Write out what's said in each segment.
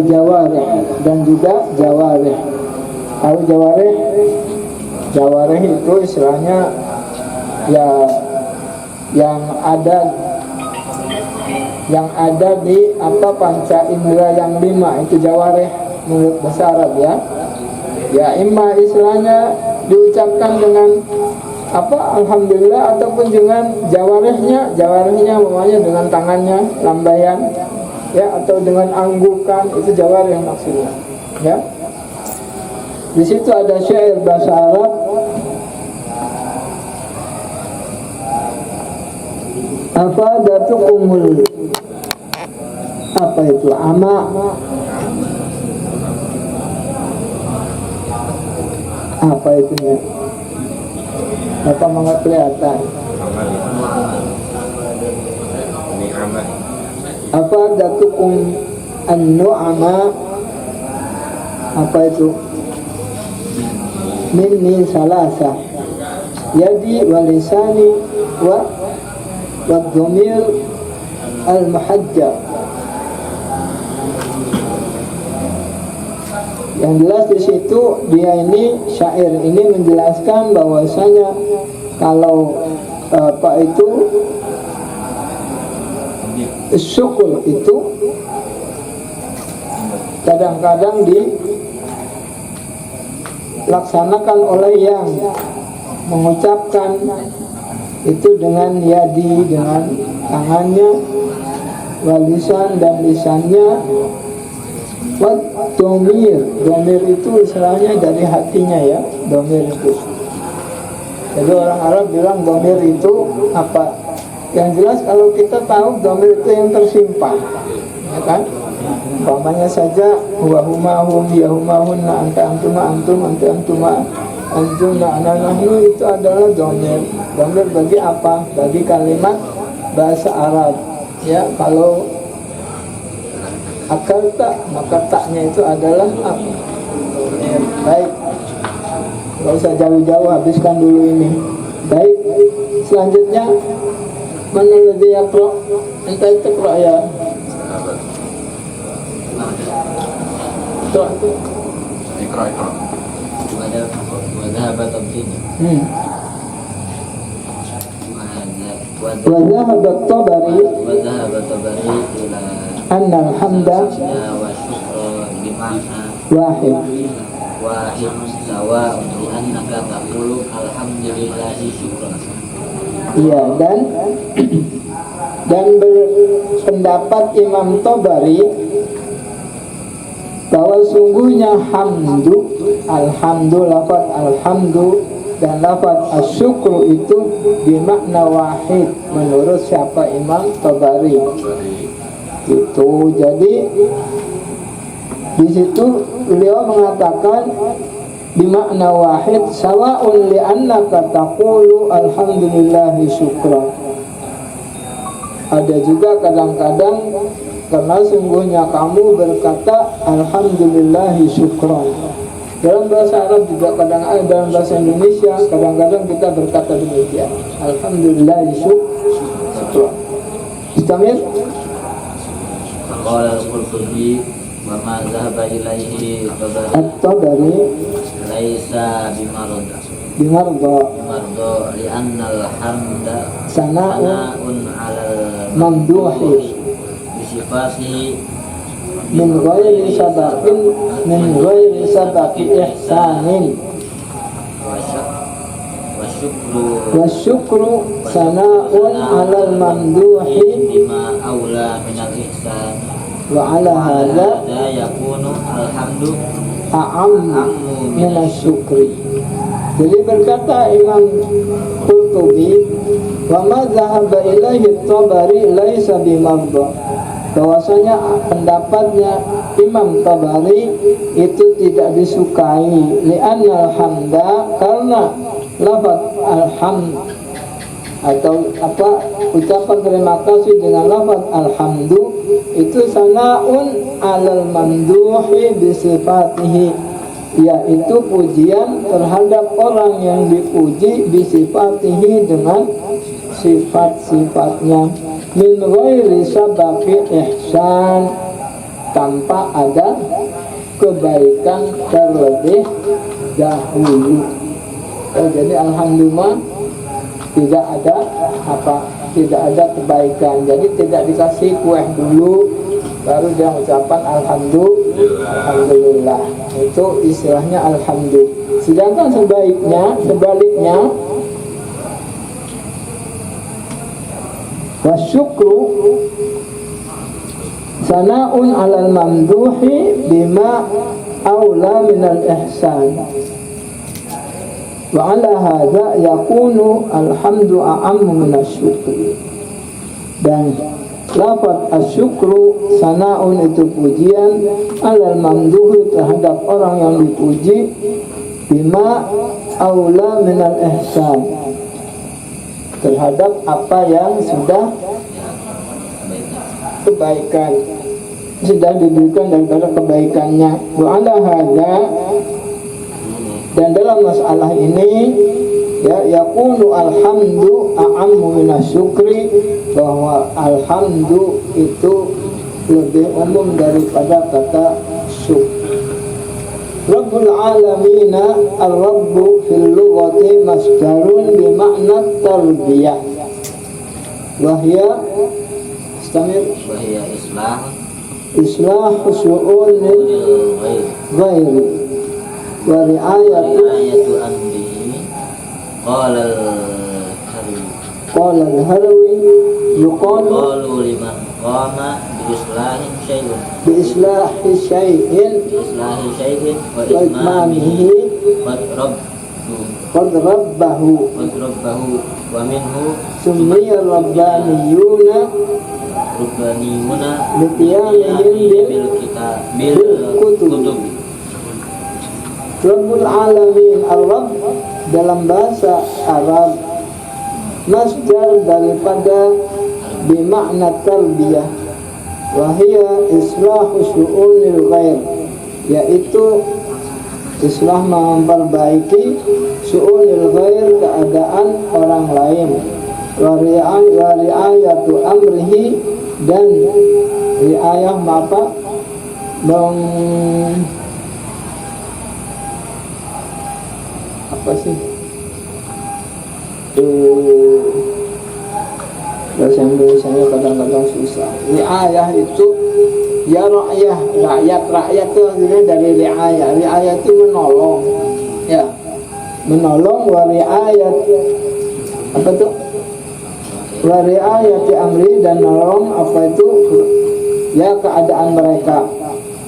jawarih, dan juga jawarih. Tahu jawarih? Jawarih itu istilahnya ya yang ada di panca indera yang 5, itu jawarih menurut bahasa Arab ya. Ya imma istilahnya diucapkan dengan alhamdulillah, ataupun dengan jawarihnya namanya dengan tangannya lambaian ya, atau dengan anggukan, itu jawarih maksudnya ya. Di situ ada syair bahasa Arab, afadatukumul itu ama, itu ya, nggak kelihatan. Afadatukum an-nu'ama, itu minni salasa, yadi wa lisani wa dhamir al-muhajjab. Yang jelas di situ dia ini syair ini menjelaskan bahwasanya kalau itu syukur itu kadang-kadang dilaksanakan oleh yang mengucapkan itu dengan yadi, dengan tangannya, walisan dan lisannya, domir itu istilahnya dari hatinya ya, domir itu. Jadi orang Arab bilang domir itu apa? Yang jelas kalau kita tahu domir itu yang tersimpan, ya kan? Umpamanya saja wahumahum yahumahunna anta antuma antum anta antuma antum nahnu, itu adalah domir. Domir bagi apa? Bagi kalimat bahasa Arab ya. Kalau akalta, maka taknya itu adalah apa? Baik, nggak usah jauh-jauh, habiskan dulu ini. Baik, selanjutnya mana lebih yaqra? Anta iqra ya. Iqra. Wadhaba tabdini. Wadhaba at-Tabari ila anna alhamda wa syukra bima'na wahid sawa li annaka taqulu alhamdulillahi syukran. Iya, dan berpendapat Imam Tabari bahwa sungguhnya hamdu, alhamdu, lafaz alhamdu dan lafaz asyukru itu bermakna wahid menurut siapa? Imam Tabari. Itu jadi di situ beliau mengatakan bermakna wahid sawa'un li annaka taqulu alhamdulillahi syukran. Ada juga kadang-kadang karena sungguhnya kamu berkata alhamdulillahi syukran. Dalam bahasa Arab juga kadang ada, dalam bahasa Indonesia kadang-kadang kita berkata demikian, alhamdulillahi syukran. Istamir. Qala al-Qurtubi wa ma dhahaba ilaihi at-Tabari laisa bimarda li anna al-hamda sana'un 'alal mamduhi bisifati min ghairi sabaqi ihsanin wa syukru sana'un 'alal mamduhi bima aula min al-ihsan wa 'ala hadza yakunu alhamdu a'am min asy-syukri. Jadi berkata Imam Qurtubi wa ma dhahaba ilaihi at-Tabari laisa bimarda, bahwasanya pendapatnya Imam Tabari itu tidak disukai, li'anna alhamda, karena lafaz alhamd atau ucapan terima kasih dengan lafaz alhamdu itu sana'un 'alal mamduhi bisifatihi, yaitu pujian terhadap orang yang dipuji bisifatihi dengan sifat-sifatnya, min ghairi sabaqi ihsan, tanpa ada kebaikan terlebih dahulu. Jadi alhamdulillah tidak ada kebaikan. Jadi tidak dikasih kue dulu baru dia ucapan alhamdulillah. Itu istilahnya alhamdulillah. Sedangkan sebaliknya wasyukru sana'un 'alal mamduhi bima aula minal ihsan. Wa 'ala hadza yakunu alhamdu a'ammu minasyukri. Dan lafaz asyukru sana'un itu pujian 'alal mamduhi terhadap orang yang dipuji bima aula minal ihsan, terhadap apa yang sudah kebaikan, sudah diberikan daripada kebaikannya. Wa 'ala hadza, dan dalam masalah ini ya yakunu alhamdu a'ammu minasyukri, bahwa alhamdu itu lebih umum daripada kata syukur. Rabbul alamina ar-rabbu fil lughati masdarun bi ma'na tarbiyah wa hiya islah syu'unil ghairi wa ri'ayatu amrihi. Qala al-Harawi yuqalu liman qama bi islahi syai'in wa itmamihi qad rabbahu wa minhu summiya rabbaniyuna biqiyamihim bil kutub. Rabbul alamin, Ar-Rabb dalam bahasa Arab masdar daripada bimakna tarbiyah, wahia islahu syu'unil ghair, yaitu islah memperbaiki syu'unil ghair, keadaan orang lain, wa ri'ayatu amrihi, dan riayah apa sih bahasa Indonesianya kadang-kadang susah. Riayah itu ya rakyat itu artinya dari riayah itu menolong, ya, menolong. Wa riayat apa tuh? Wa riayati amri, dan menolong apa itu ya keadaan mereka.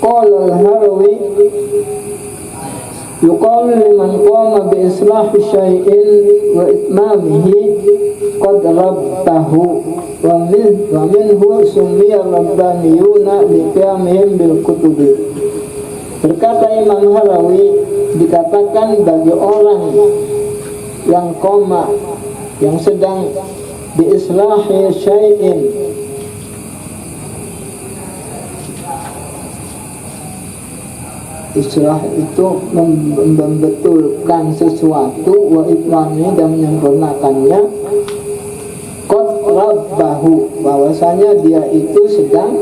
Qala al-Harawi yuqalu liman qama bi islahi syai'in wa itmamihi qad rabtahu wa minhu summiya rabbaniyuna liqiyamihim bil kutubi. Berkata Imam Harawi, dikatakan bagi orang yang qama, yang sedang bi islahi syai'in, istilah itu membetulkan sesuatu, wa itmami, dan menyempurnakannya, qad rabbahu, bahwasanya dia itu sedang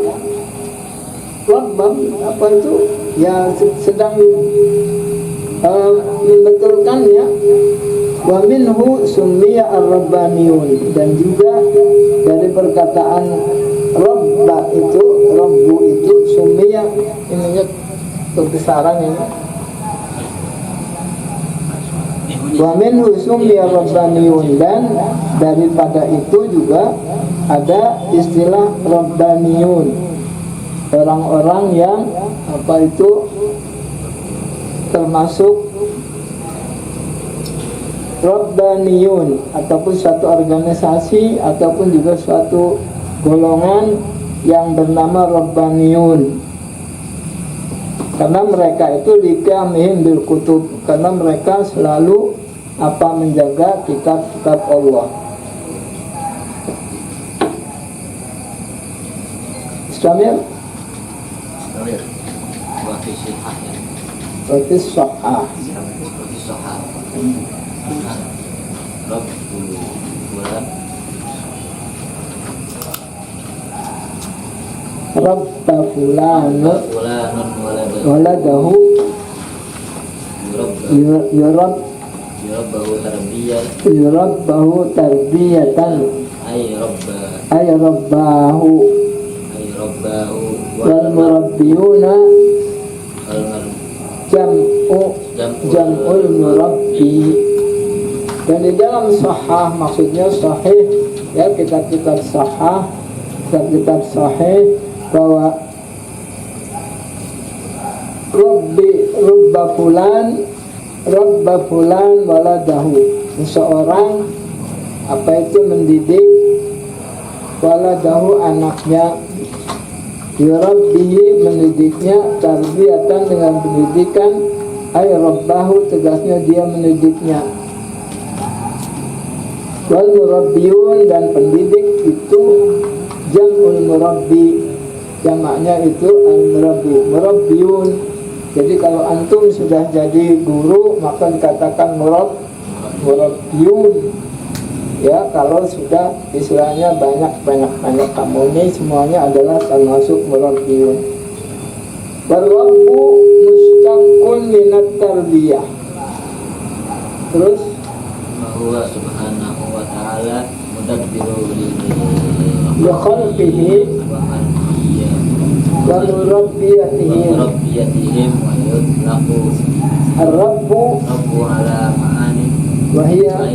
rabbah, apa itu ya, sedang membetulkannya. Wa minhu summiya ar-rabbaniyun, dan juga dari perkataan rabba itu, rabbu itu, summiya ininya kebesaran ini. Wa minhu summiya rabbaniyun, dan daripada itu juga ada istilah rabbaniyun, orang-orang yang apa itu termasuk rabbaniyun, ataupun suatu organisasi ataupun juga suatu golongan yang bernama rabbaniyun. Karena mereka itu liqiyamihim bil kutub, karena mereka selalu apa menjaga kitab-kitab Allah. Islamir berarti sahah. rabba fulan fulanun waladahu yurab yurabbahu tarbiyah yurabbahu tarbiyatan ay rabbahu wal murabbiyuna jam'ul murabbi. Dan di dalam sahah, maksudnya sahih ya, kitab-kitab sahah, kitab-kitab sahih, bahwa rubba fulan waladahu, seseorang apa itu mendidik waladahu anaknya, yurabbihi mendidiknya, tarbiyatan dengan pendidikan, ay rabbahu tegasnya dia mendidiknya, wal murabbiyun dan pendidik itu jam'ul murabbi, jamaknya itu al murabbi, murabbiyun. Jadi kalau antum sudah jadi guru maka dikatakan murabbiyun. Ya, kalau sudah istilahnya banyak kamu ini semuanya adalah termasuk murabbiyun. Warabbu mustaqqun minat tarbiyah. Terus bahwa subhanahu wa ta'ala mudabbiru li khalqihi wa murabbiyatihim wa yutlaqu ar-rabbu ala ma'ani wa hiya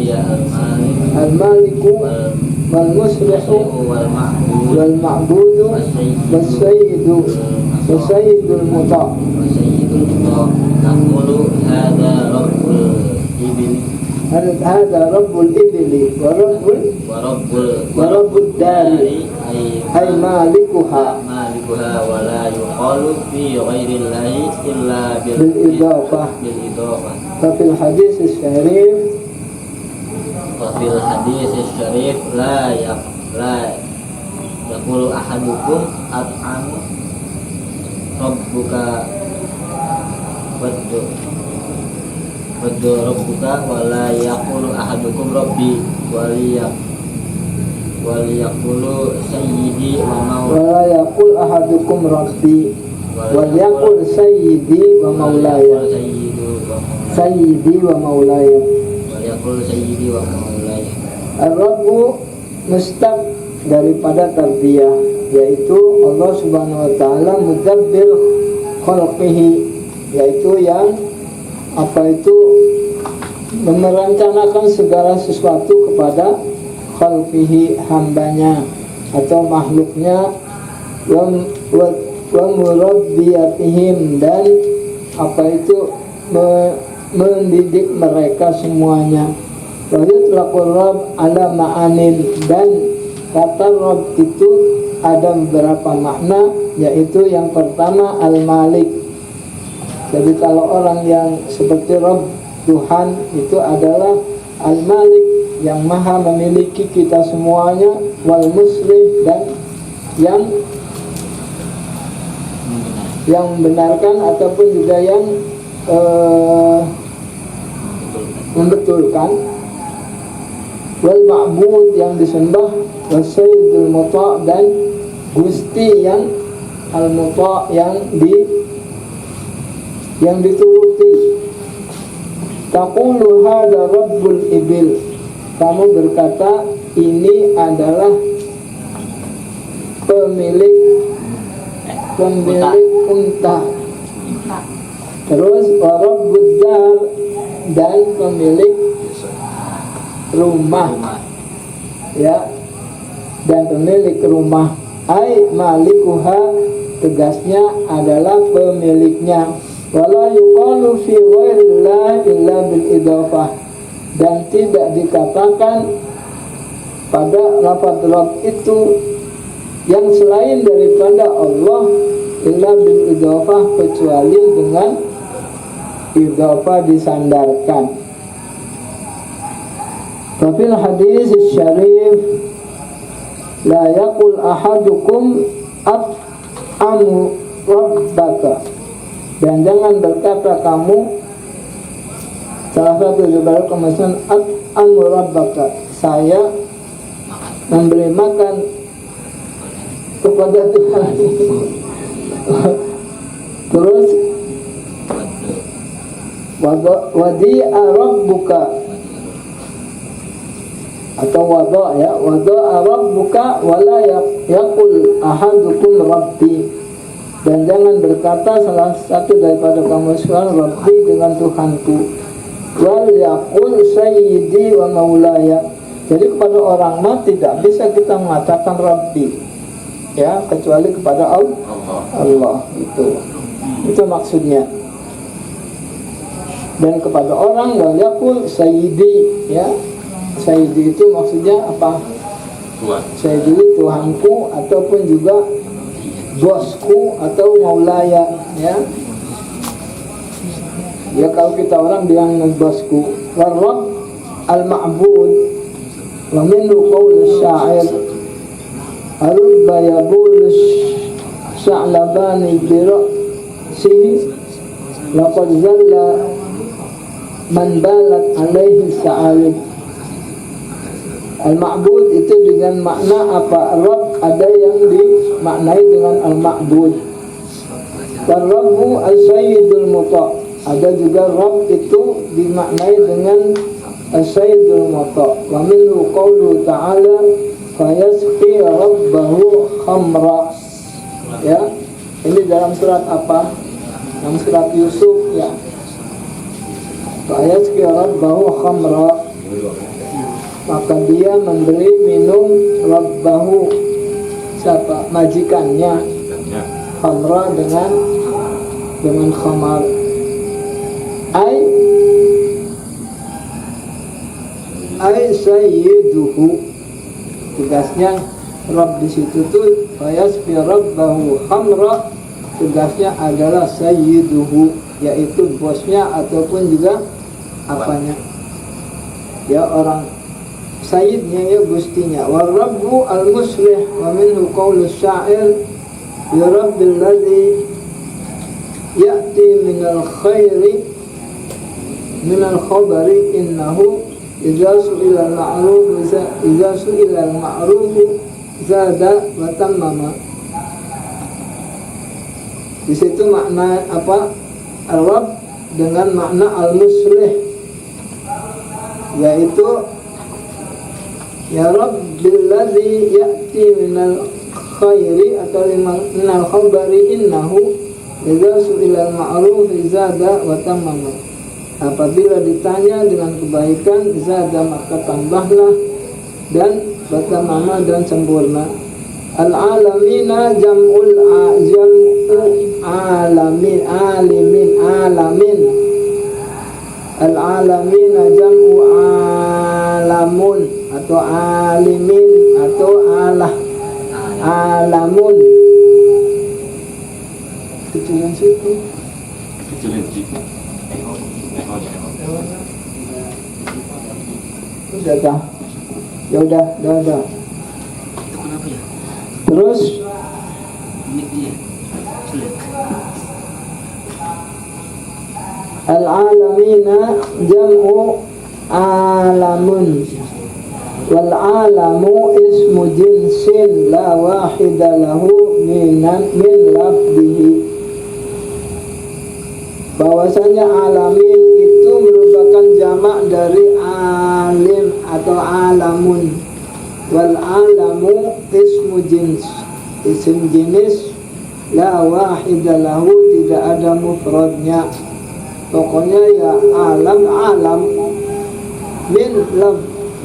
al-maliku wal muslihu wal ma'budu was sayyidul muta'. naqulu hadha rabbul ibli هذا رب الإبل ورب الدار أي مالكها ولا يقال في غير الله إلا بالإضافة. ففي الحديث الشريف لا يقول أحدكم أطعم ربك rabbuka wala yaqulu ahadukum rabbi waliyaqulu sayyidi wa maulaya wala yaqul ahadukum rabbi waliyaqul sayyidi wa maulaya waliyaqul sayyidi wa maulaya. Ar-rabbu mustaq daripada tarbiyah, yaitu Allah Subhanahu wa taala mudabbir khalqihi, yaitu yang apa itu merencanakan segala sesuatu kepada khalqihi, hambanya atau makhluknya, wa murabbiyatihim dan apa itu mendidik mereka semuanya. Wa yutlaqur rabb ala ma'anin, dan kata rabb itu ada beberapa makna, yaitu yang pertama al-malik. Jadi kalau orang yang seperti Rabb, Tuhan, itu adalah Al-Malik, yang maha memiliki kita semuanya, wal muslih, dan yang membenarkan ataupun juga yang membetulkan, wal ma'bud yang disembah, was sayyidul muta' dan gusti yang al-muta' yang dituruti. Taqulu hadza rabbul ibil, kamu berkata ini adalah pemilik unta. Terus wa rabbud dar, dan pemilik rumah, ya, dan pemilik rumah. Ai malikuha, tegasnya adalah pemiliknya. Wala yuqalu fi ghairillah illa bil idhafah, dan tidak dikatakan pada lafaz Rabb itu yang selain daripada Allah illa bil idhafah, kecuali dengan idhafah disandarkan. Fil hadis syarif la yaqul ahadukum at'amu rabbaka, dan jangan berkata kamu, salah satu dari kemasan at'amu rabbaka, saya memberi makan kepada Tuhan. Terus wadi'a rabbuka atau wada'a rabbuka wala yaqul ahadukum rabbi, dan jangan berkata salah satu daripada kamu sekalian rabbi dengan Tuhanku, wal yaqul sayyidi wa maulaya. Jadi kepada orang mati tidak bisa kita mengatakan rabbi, ya, kecuali kepada Allah. Itu maksudnya. Dan kepada orang wal yaqul sayyidi, ya. Sayyidi itu maksudnya apa? Tuhan. Sayyidi Tuhanku ataupun juga bosku atau maulaya, ya. Ya kalau kita orang bilang bosku. Rabb al-ma'bud wa minhu qaul asy-sya'ir arubba yabul sya'labani bi ra'sihi laqad zalla man balat alaihi sa'alib. Al-ma'bud itu dengan makna apa? Rabb ada yang dimaknai dengan al-ma'bud. Dan Rabbu as-sayyidul muta'. Ada juga Rabb itu dimaknai dengan as-sayyidul muta'. Wa minhu qawlu ta'ala fayasqi rabbahu khamra. Ya. Ini dalam surat apa? Dalam surat Yusuf, ya. Fayasqi rabbahu khamra. Maka dia memberi minum rabbahu, siapa? Majikannya, khamra dengan khamar. Ai sayyiduhu. Tugasnya Rabb di situ tuh fayasfi rabbahu khamra. Tugasnya adalah sayyiduhu, yaitu bosnya ataupun juga apanya, ya, orang sayyidnya, ya, gustinya. Wa rabbu al-muslih wa minhu qaulu syair ya rabbil ladzi ya'ti minal khairi minal khabari innahu idza su'ila al-ma'ruf zada wa tammama. Di situ makna apa? Al-Rabb dengan makna al-muslih, yaitu ya Rabbil ladzi ya'ti minal khairi atau minal khabari innahu idza su'ila al-ma'ruf zada wa tammama. Apabila ditanya dengan kebaikan, zada maka tambahlah, dan wa tammama dan sempurna. Al-alamina jam'u alamin. Al-alamina jam'u alamun atau alimin atau alamun. Kecilan situ. Sudah dah. Ya udah. Itu kenapa ya? Terus Ini sulit. al-alamina jam'u alamun. Wal alamu ismu jinsin la wahida lahu min lafdihi. Bahwasanya alamin itu merupakan jamak dari alim atau alamun. Wal alamu ismu jins, isim jenis, la wahida lahu, tidak ada mufradnya. Pokoknya ya alam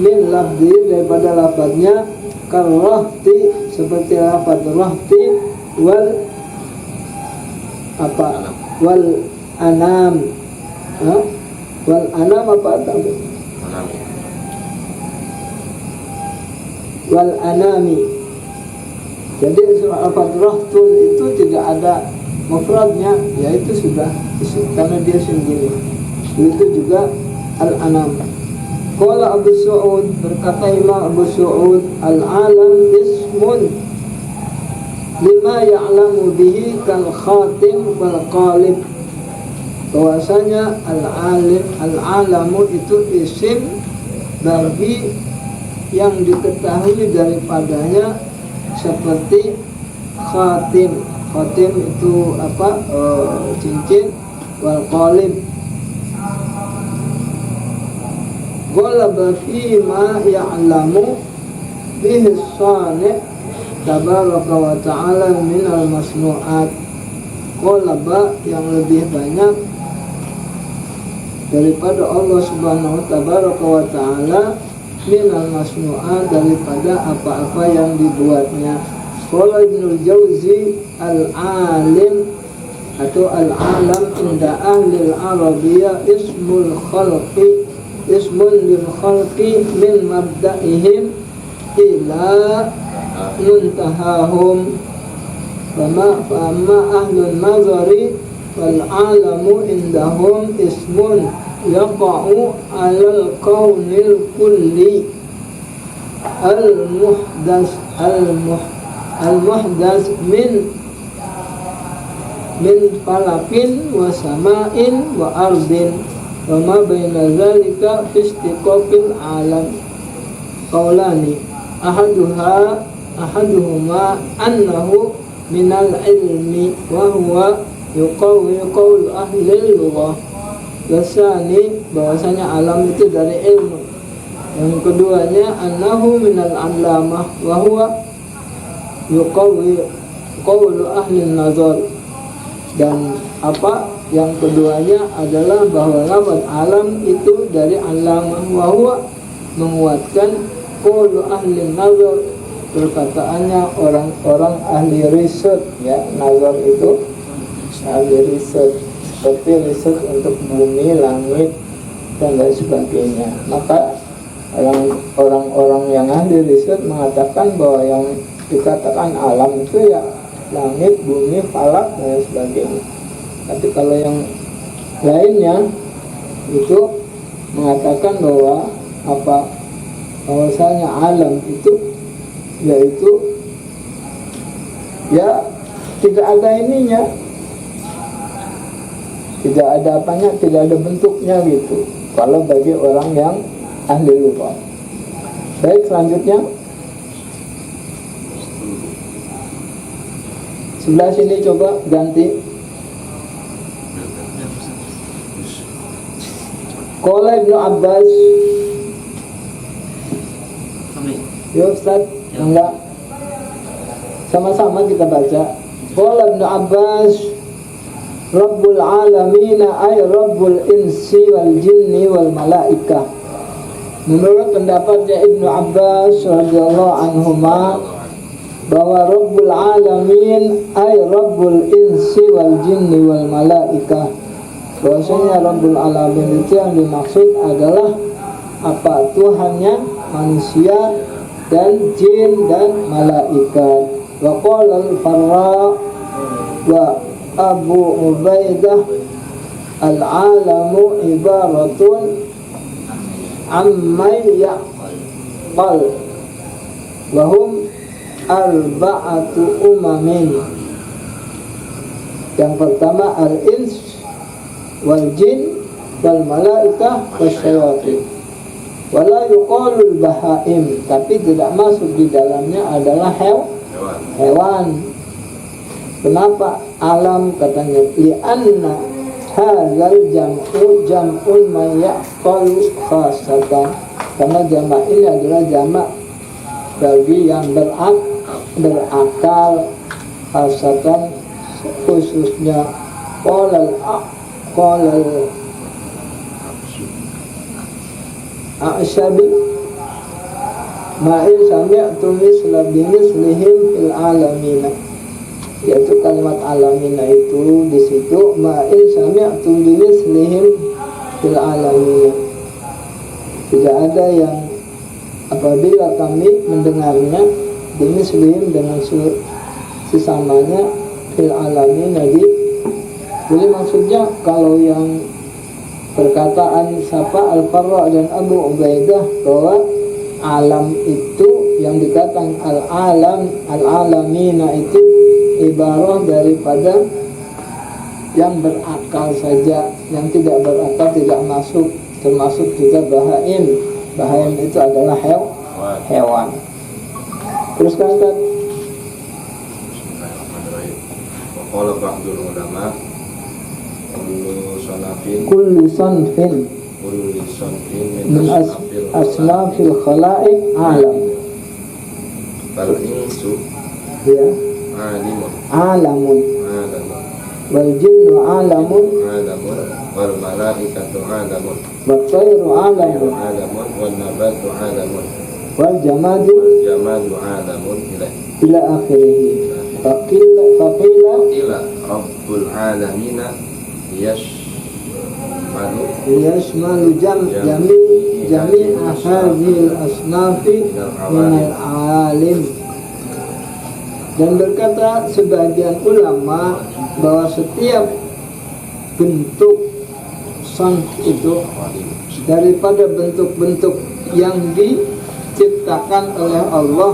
min lafzi daripada lafadznya, karrahti seperti lafadz rahti, wal anam. Wal anam apa tadi? Wal anami. Jadi lafadz rahtun itu tidak ada mufradnya, yaitu sudah karena dia sendiri. Itu juga al anam. Qala Abu Su'ud, berkata Imam Abu Su'ud, al-alam ismun lima ya'lamu bihi kal khatim wal qalib. Bahwasanya al-alamu itu isim bagi yang diketahui daripadanya seperti khatim. Khatim itu apa? Cincin. Wal qalib ghalaba fi ma ya'lamu bihi as-sani' tabaraka wa ta'ala min al-masnu'at. Ghalaba yang lebih banyak daripada Allah subhanahu tabaraka wa ta'ala min al-masnu'at, daripada apa-apa yang dibuatnya. Qala Ibnul Jauzi al-alim atau al-alam inda ahli al-arabiyah ismul khalqi, ismun lil khalqi min mabda'ihim ila muntahahum. Fa'amma ahlun nazari wal alamu indahum ismun yaqa'u alal kaunil kulli al-muhdas al-muhdas min falakin wa sama'in wa ardin wa ma baina zalika fi istiqaqil alam. Qaulani ahaduhuma annahu minal ilmi wa huwa yuqawwi qaul ahli lughah. Wasani, bahwasanya alam itu dari ilmu. Yang keduanya annahu minal alamah wa huwa yuqawwi qaul ahli nazar. Dan apa yang keduanya adalah bahwa lafaz alam itu dari alamah wa huwa menguatkan qaul ahli nazar, perkataannya orang-orang ahli riset ya. Nazar itu ahli riset, seperti riset untuk bumi, langit dan lain sebagainya. Maka orang-orang yang ahli riset mengatakan bahwa yang dikatakan alam itu ya langit, bumi, falak dan sebagainya. Tapi kalau yang lainnya itu mengatakan bahwa bahwasanya alam itu yaitu ya tidak ada ininya, tidak ada apanya, tidak ada bentuknya gitu. Kalau bagi orang yang ahli lughah. Baik, selanjutnya sebelah sini coba ganti. Qala Ibnu Abbas. Ya Ustaz, enggak. Sama-sama kita baca. Qala Ibnu Abbas, Rabbul alamin ay Rabbul insi wal jinni wal malaikah. Menurut pendapatnya Ibnu Abbas radhiyallahu anhuma, bahwa Rabbul alamin ay Rabbul insi wal jinni wal malaikah. Bahwasanya Rabbul alamin itu yang dimaksud adalah apa? Tuhannya manusia dan jin dan malaikat. Wa qala al-Farra wa Abu Ubaidah al-alamu ibaratun ammay yaqal wa hum arba'atu umamin. Yang pertama al-ins wal jin wal malaikah wasyayatin. Wala yuqalul bahaim, tapi tidak masuk di dalamnya adalah hewan. Kenapa alam katanya? Li'anna hadzal jam'u jam'un man yaqalu khasatan. Karena jamak ini adalah jamak bagi yang berakal khasatan khususnya. Qala A'syabi ma'in sami'tu misla bimislihim fil alamina, yaitu kalimat alamina itu di situ ma'in sami'tu bimislihim fil alamina, tidak ada yang apabila kami mendengarnya bimislihim dengan sesamanya fil alamina di. Jadi maksudnya kalau yang perkataan siapa Al-Farra dan Abu Ubaidah bahwa alam itu yang dikatakan al-alamina itu ibarah daripada yang berakal saja, yang tidak berakal tidak masuk, termasuk juga bahaim. Bahaim itu adalah hewan. Terus kan qala ba'dul ulama kullu sanfin kulli sanfin min asnafil khalaiq alam. bal insu Ya, alimun alamun alamun wal jinnu alamun alamun wal malaikatu alamun wat tayru alamun alamun wan nabatu alamun wal jamadu wal jamadu alamun ila akhirih. Faqila ila rabbul alamina yashmalu yashmalu jami'a hadhil asnafi minal alim. Dan berkata sebagian ulama bahwa setiap bentuk sanf itu daripada bentuk-bentuk yang diciptakan oleh Allah,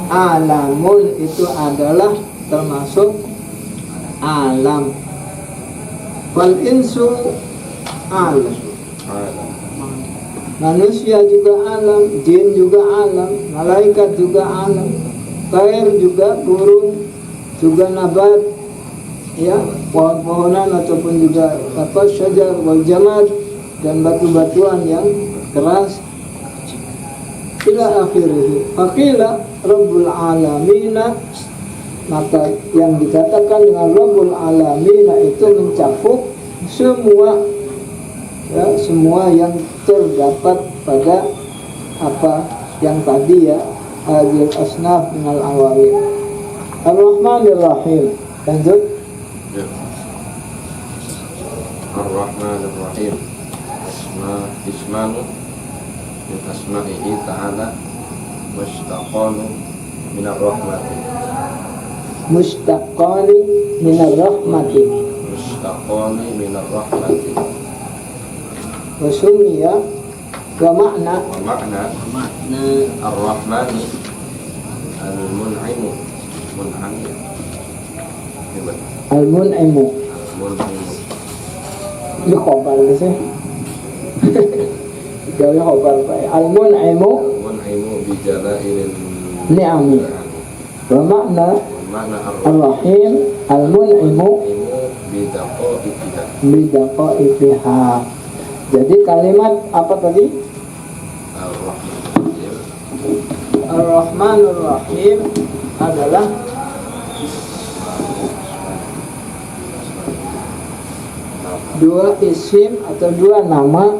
alamun itu adalah termasuk alam. Wal insu alam, manusia juga alam, jin juga alam, malaikat juga alam, tair juga, burung juga, nabat, ya, pohon-pohonan ataupun juga syajar wal jamad, dan batu-batuan yang keras ila akhirih. Faqila rabbul alamina, maka yang dikatakan dengan rabbul alamina itu mencakup semua, ya, semua yang terdapat pada apa yang tadi, ya, hadil asnaf minal awamil. Ar-Rahmanir Rahim. Lanjut. ya. Ar-Rahmanir Rahim ismanu min asma'ihi ta'ala mustaqanu minar rahmati Mustaqani minar rahmati mustaqani minar rahmati wa summiya wa makna wa makna ar-rahmani al-mun'imu mun'ami al-mun'imu. al-mun'imu Ini khobar sih. Jadi khobar baik. Al-mun'imu al-mun'imu bijalailil ni'ami wa makna makna ar-rahim al-mun'imu bidaqa'iqida bidaqa'iqiha. Jadi kalimat apa tadi? ar-rahman Ar-Rahmanur Rahim adalah dua isim atau dua nama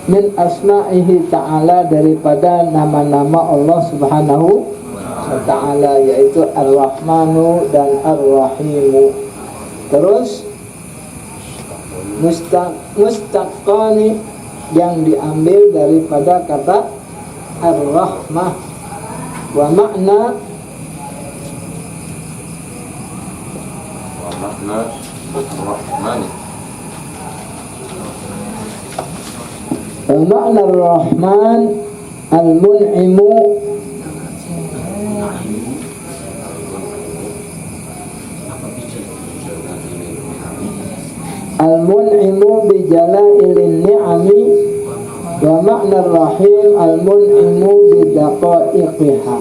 min asma'ihi ta'ala, daripada nama-nama Allah subhanahu wa ta'ala, yaitu Ar-Rahmanu dan Ar-Rahimu. Terus mustaqani yang diambil daripada kata Ar-Rahmah, wa makna wa makna ar-rahmani wa makna Ar-Rahman al-mun'imu al-mun'imu bijalailin ni'ami wa makna Ar-Rahim al-mun'imu bidaqa'iqiha.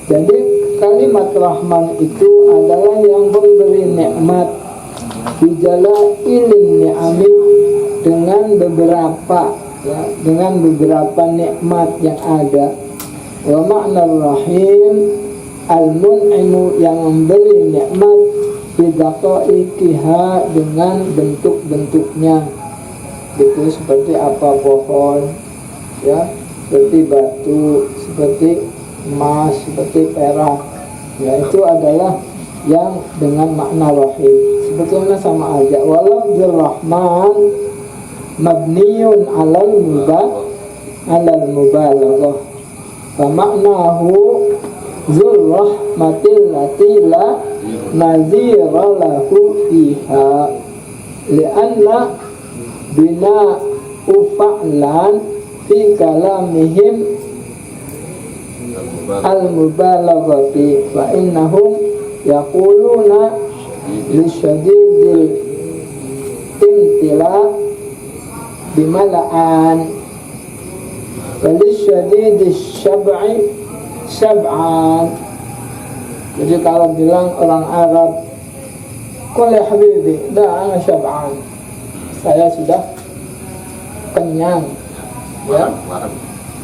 Jadi kalimat Rahman itu adalah yang memberi nikmat, bijalailin ni'ami, dengan beberapa, ya, dengan beberapa nikmat yang ada. Wa makna Ar-Rahim al-mun'imu, yang memberi nikmat, bidaqa'iqiha, dengan bentuk-bentuknya. Itu seperti apa? Pohon, ya, seperti batu, seperti emas, seperti perak, ya, itu adalah yang dengan makna rahim. Sebetulnya sama aja. Walafzul Rahman mabniyun alal mubalaghah, fa maknahu dzur rahmatil lati la nazira lahu fiha, li'anna bina ufa'lan fi kalamihim al-mubalaghati, fa innahum yaquluna lisyadidil imtila bimala'an wa lisyadidis syab'an. Jadi kalau bilang orang Arab Qul ya habibi, la ana syab'an. Saya sudah kenyang, ya, Larang.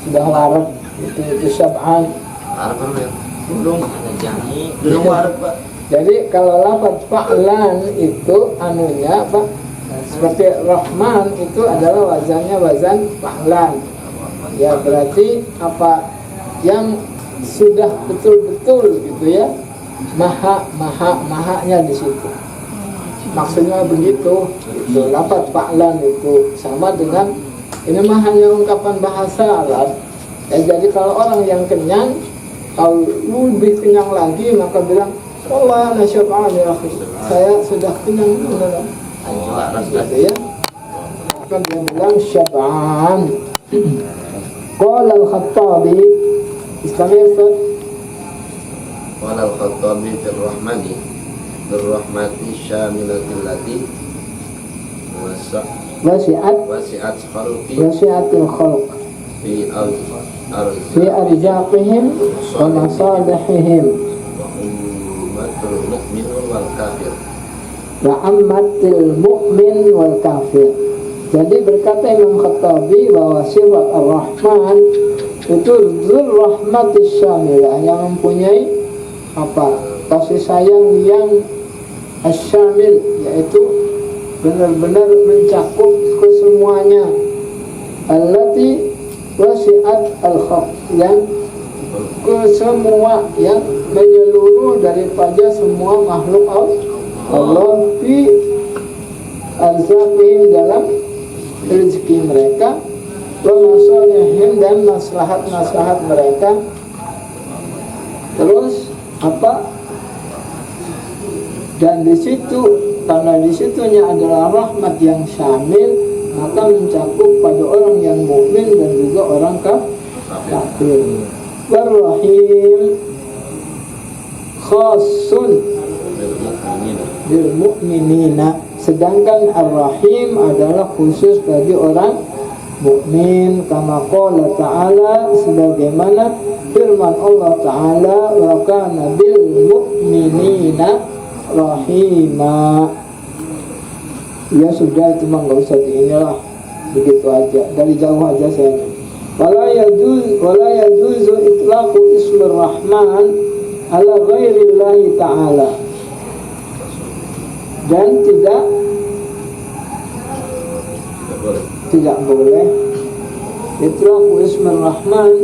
sudah larang. Itu syab'an. Larang kan ya? Belum ada jami, belum warung Pak. Jadi kalau lafaz fa'lan itu anunya apa? Seperti Rahman itu adalah wazannya wazan fa'lan. Ya berarti apa yang sudah betul-betul gitu ya, mahanya di situ. Maksudnya begitu. Itu lafaz fa'lan itu sama dengan ini mah hanya ungkapan bahasa Arab. Ya, jadi kalau orang yang kenyang, kalau lebih kenyang lagi maka bilang Allah nasyab'an ya akhi, saya sudah kenyang beneran. Larang kan? Gitu ya. Maka dia bilang syab'an. Qala al-Khattabi, istamir Ustaz. Qala al-Khattabi fil rahmani bil rahmati syamilatil lati Wasi'at wasi'atil khalq fi fi arjaqihim wa masalihihim wa ummatul mu'min wal kafir. wa ammatil mu'min wal kafir. Jadi berkata Imam Khattabi bahwa sifat Ar-Rahman itu dzur rahmatis syamilah, yang mempunyai apa? Kasih sayang yang asyamil, yaitu benar-benar mencakup kesemuanya. Allati wasi'at al-khalq, yang ke semua, yang menyeluruh daripada semua makhluk Allah fi arzaqihim, dalam rezeki mereka, wa masalihim, dan maslahat-maslahat mereka. Terus apa? Dan di situ, karena di situnya adalah rahmat yang syamil, maka mencakup pada orang yang mukmin dan juga orang kafir. Ar-Rahim khasun bil mu'minina, sedangkan Ar-Rahim adalah khusus bagi orang mukmin. Kama qala ta'ala, sebagaimana firman Allah Ta'ala, wa kana bil mu'minina rahima. Ya sudah, itu mah nggak usah diinilah, begitu aja, dari jauh aja saya. Wala yajuzu itlaqu ismir rahman ala ghairillahi ta'ala, dan tidak boleh itlaqu ismir rahman,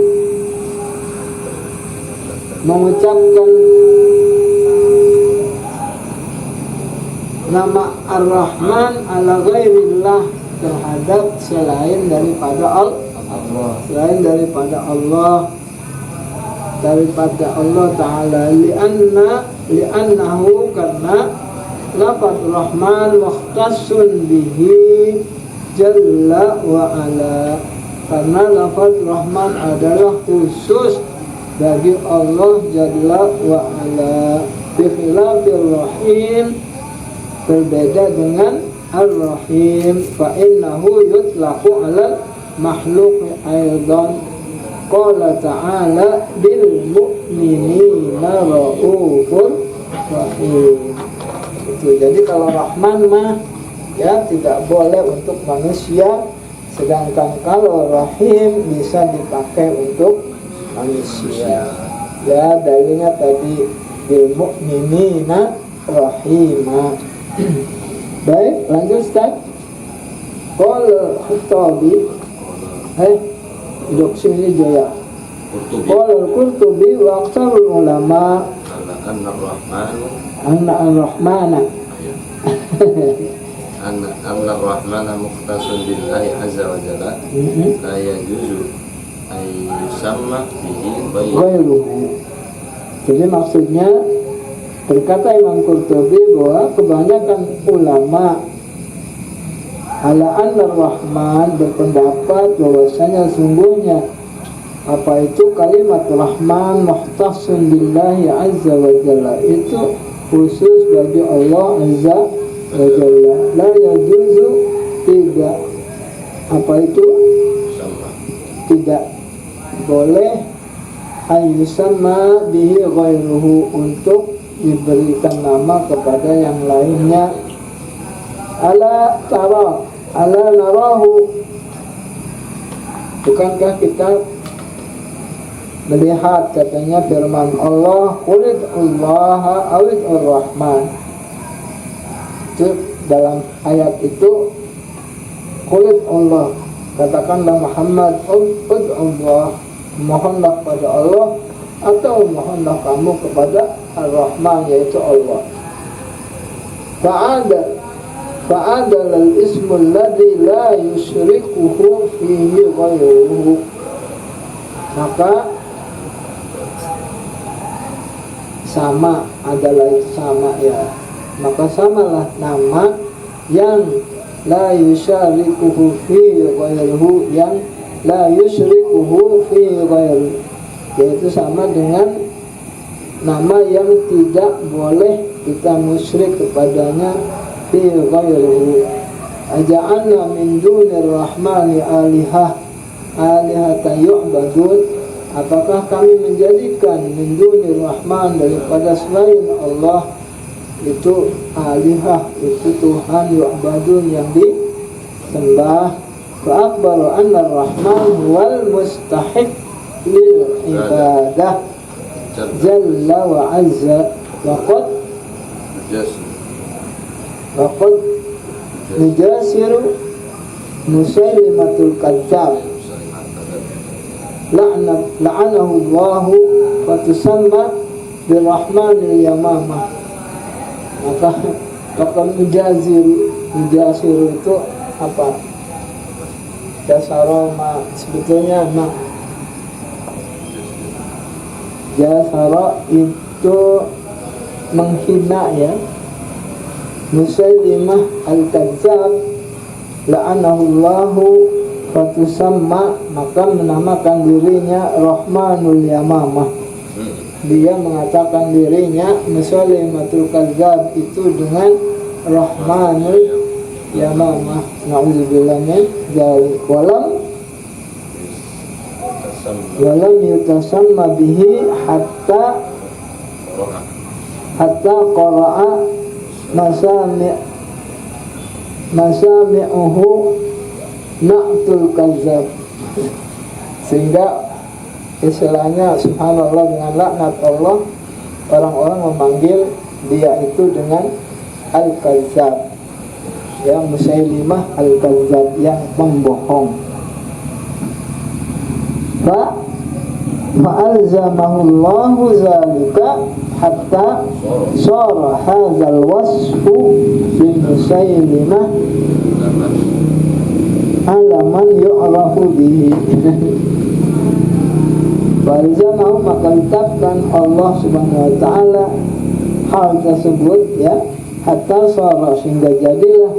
mengucapkan nama Ar-Rahman ala ghairillah, terhadap selain daripada Allah, selain daripada Allah Ta'ala. Li'annahu, karena lafaz Rahman mukhtassun bihi jalla wa ala, karena lafaz Rahman adalah khusus bagi Allah jalla wa ala. Bi khilafir Rahim, berbeda dengan Ar-Rahim, fa innahu yutlaqu 'alal makhluq aidan. Qala ta'ala bil mu'minina raufur rahim. Itu jadi kalau Rahman mah ya tidak boleh untuk manusia, sedangkan kalau Rahim bisa dipakai untuk manusia. Ya, dalilnya tadi bil mu'minina rahima. Baik, lanjut Ustaz. Qala Khattabi, duduk sini Jaya. Qala Al-Qurtubi wa aktsarul ulama anna ar-Rahmana Ar-Rahmana mukhtasun billahi azza wa jalla, la yajuzu ay yusamma bihi ghairuhu. Jadi maksudnya, berkata Imam Qurtubi bahwa kebanyakan ulama ala anna Rahman berpendapat bahwasanya sungguhnya apa itu kalimat Rahman mukhtasun billahi azza wa jalla, itu khusus bagi Allah azza wa jalla. La yajuzu, tidak apa itu tidak boleh ayyusamma bihi ghairuhu, untuk diberikan nama kepada yang lainnya. Ala narahu, bukankah kita melihat, katanya firman Allah, qulid Allah awid ar-Rahman. Itu dalam ayat itu, qulid Allah, katakanlah Muhammad, Allah, mohonlah kepada Allah atau mohonlah kamu kepada Ar-Rahman, yaitu Allah. Fa'adal al-ismu alladhi la yushrikuhu fihi ghayruhu, maka sama adalah sama, ya, maka samalah nama yang la yusyarikuhu fi ghayruhu, yang la yusyrikuhu fi ghayruhu, yaitu sama dengan nama yang tidak boleh kita musyrik kepadanya, fi ghayruhu. Aja'alna min dunir rahmani alihatan yu'badun, apakah kami menjadikan min dunir rahman, daripada selain Allah, itu alihah, itu Tuhan, yu'badun, yang disembah. Fa akbaru anna ar-Rahman wal mustahiq lil ibadah jalla wa azza, waqad nujasiru Musailimatul Kadzdzab la'anahu Allahu wa tusamma birrahmanil yamamah. Maka mujasiru itu apa? Jasaroma, sebetulnya jasara itu menghina, ya. Musailimah al-Kadzdzab la'anahullahu fatusamma, maka menamakan dirinya Rahmanul Yamamah. Dia mengatakan dirinya Musailimatul Kadzdzab itu dengan Rahmanul Yamamah. Na'udzubillah min dzalik. Walam yutasamma bihi hatta qara'a masami'uhu na'tul kadzdzab, sehingga istilahnya subhanallah, dengan laknat Allah, orang-orang memanggil dia itu dengan al-kadzdzab, ya, Musailimah al-Kadzdzab, yang pembohong. Fa'alzamahu Allahu zalika hatta sara hadzal wasfu fi Musailimah alaman yu'rafu bihi. Fa'alzamahu, maka tetapkan Allah subhanahu wa ta'ala hal tersebut, ya, hatta sara, sehingga jadilah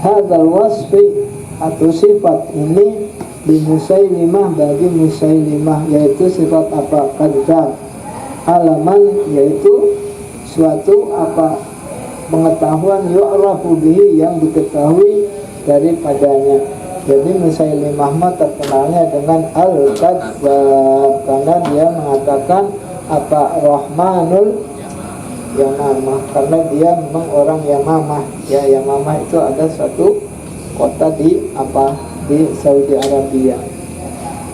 hadzal wasfi, atau sifat ini, di Musailimah, bagi Musailimah, yaitu sifat apa? Kadzdzab. Alaman, yaitu suatu apa? Pengetahuan, yu'rafu bihi, yang diketahui daripadanya. Jadi Musailimah terkenalnya dengan al-Kadzdzab, karena dia mengatakan apa? Rahmanul Yamamah, karena dia memang orang Yamamah, ya. Yamamah itu ada satu kota di apa? Di Saudi Arabia.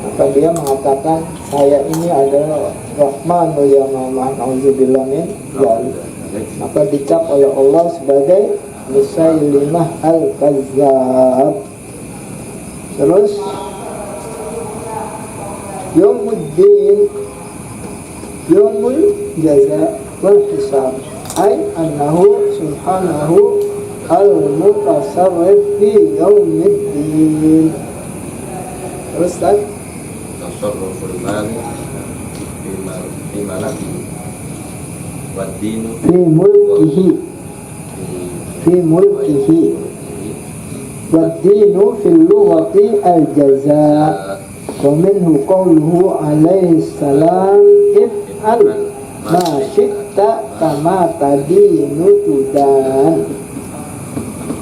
Maka dia mengatakan, saya ini adalah Rahmanul Yamamah, na'udzubillah min dzalik. Maka dicap oleh Allah sebagai Musailimah al-Kadzdzab. Terus Yaumuddin, Yaumul Jaza wal Hisab, ay annahu subhanahu al-mutasarrif fi yaumiddin. Terus kan tasarruful mali fi malaki wad dinu fi mulkihi wad dinu fil lughati al-jazaa, wa minhu qawluhu alaihi salam, if'al ma syi'ta kama tadinu tudan.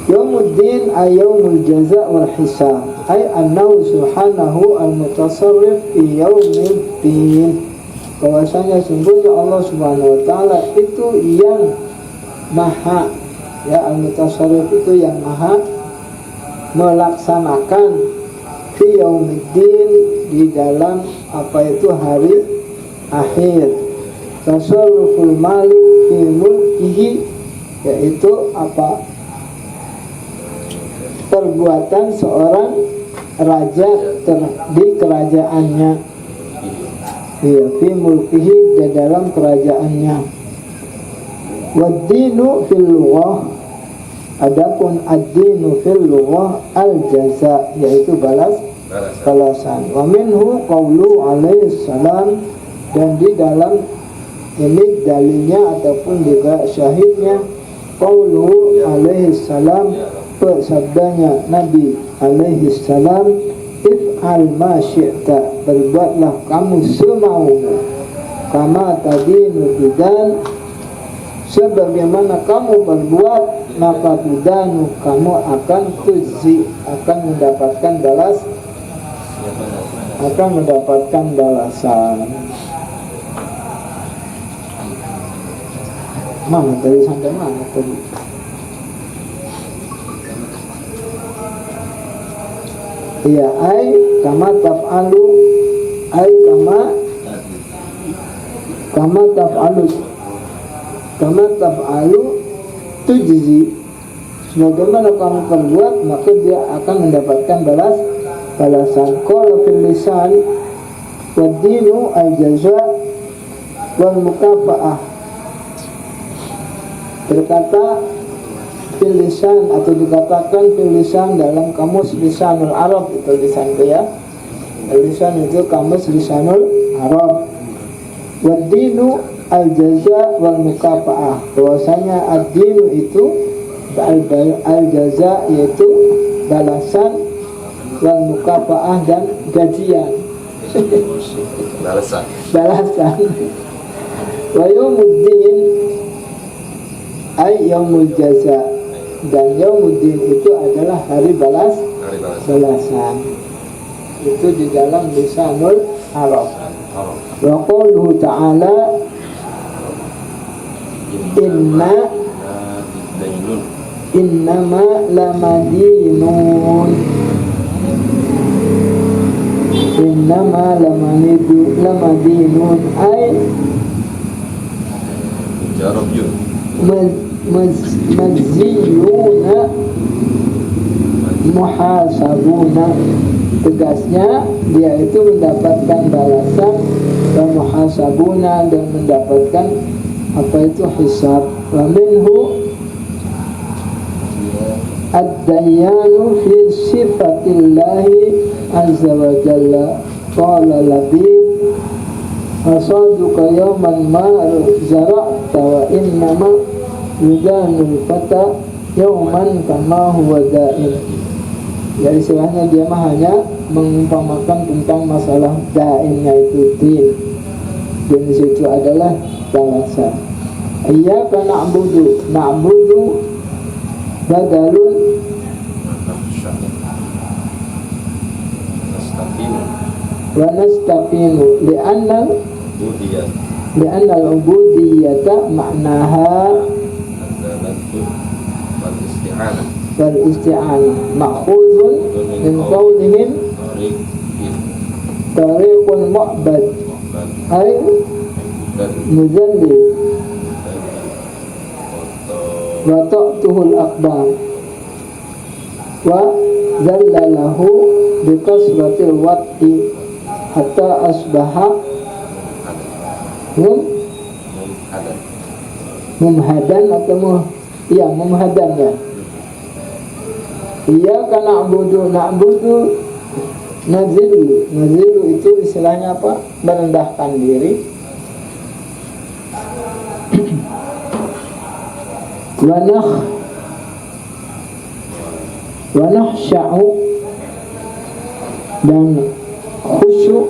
Yaumuddin ay yaumul jaza' wal hisab, ay annahu subhanahu al-mutasarrif fi yaumiddin, bahwasanya sungguhnya Allah Subhanahu wa taala itu yang maha, ya, al-mutasarrif itu yang maha melaksanakan fi yaumiddin, di dalam apa itu hari akhir, tasarruful malik fi mulkihi, yaitu apa, perbuatan seorang raja di kerajaannya, ya, fi mulkihi, di dalam kerajaannya. Wad-dinu fil lughah, adapun ad-dinu fil lughah al-jaza, yaitu balasan. Wa minhu qaulu alaihi salam, dan di dalam ini dalilnya ataupun juga syahidnya qaulu alaihi salam, sabdanya Nabi alaihi salam, if'al ma syi'ta, berbuatlah kamu semaumu, kama tadinu tudan, sebagaimana kamu berbuat maka tudanu, kamu akan tujzi, akan mendapatkan balasan. Mana tadi sampai mana tadi? Iya, ai kama taf'alu, ai kama taf'alu tujzi, sebagaimana kamu perbuat maka dia akan mendapatkan balasan. Qala fil lisan wad-dinu al-jaza wal mukafa'ah, berkata fil lisan, atau dikatakan fil lisan dalam kamus lisanul Arab, itu lisan itu ya, lisan itu kamus lisanul Arab. Wad-dinu al-jaza wal mukafa'ah, bahwasanya ad-dinu itu al-jaza, yaitu balasan, wal mukafa'ah, dan gajian. balasan. Wa yaumuddin ay yaumul jaza, dan yaumuddin itu adalah hari balasan. Itu di dalam lisanul Arab. Wa qauluhu ta'ala innama lamadinun, innama lamadinun ay maziyuna muhasabuna, tegasnya dia itu mendapatkan balasan, dan muhasabuna, dan mendapatkan apa itu hisab. Wa minhu ad-dayyanu fi sifatillahi azza wa jalla, qala labib asaduka yawman ma zara'ta wa innama yudanul fata yawman kama huwa da'in. Ya, istilahnya dia mah hanya mengumpamakan tentang masalah da'innya itu din, dan disitu adalah balasan. Iyyaka na'budu badalun wa nastaqinu li'anna al-ubudiyyata ma'naha wal isti'anah ma'khuzun min qawlihim tariqul mu'bad ay muzallil wa ta'tuhul akbar wa zallalahu bi kasratil wati hatta asbaha mumhadan atau mumhadan ya. Iyyaka na'budu nazilu itu istilahnya apa? Merendahkan diri. wa nakhsha'u, dan khusyuk.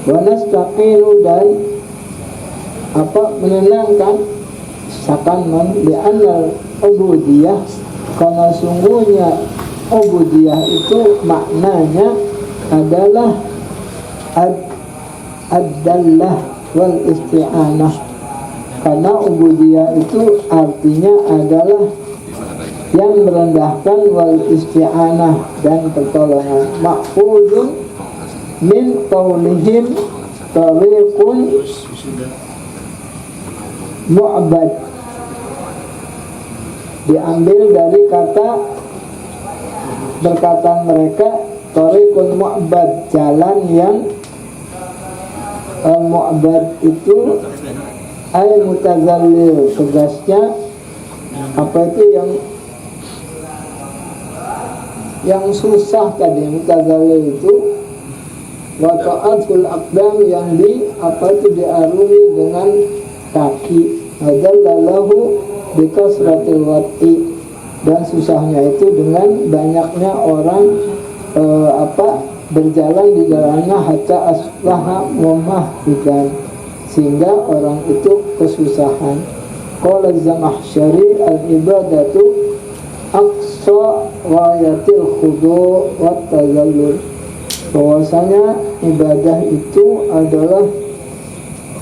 Wa nastaqilu, dan apa, menenangkan sakanman, li'annal ubudiyah, karena sungguhnya ubudiyah itu maknanya adalah ad-dallah wal isti'anah. Karena ubudiyah itu artinya adalah yang merendahkan wal isti'anah dan pertolongan. Ma'khudun min qaulihim tariqun mu'bad, diambil dari kata perkataan mereka tariqun mu'bad, jalan yang mu'bad itu ay mutazallil, tegasnya apa itu yang susah tadi. Mutazallil itu wa ta'atul aqdam, yang diarungi dengan kaki. Adalallahu bikasratil wat'i, dan susahnya itu dengan banyaknya orang berjalan di jalannya, hatta asbaha mumahhikan, sehingga orang itu kesusahan. Qala Az-Zamakhsyari al-ibadatu aqsa ghayatil khudu' wat tazallul, bahwasanya ibadah itu adalah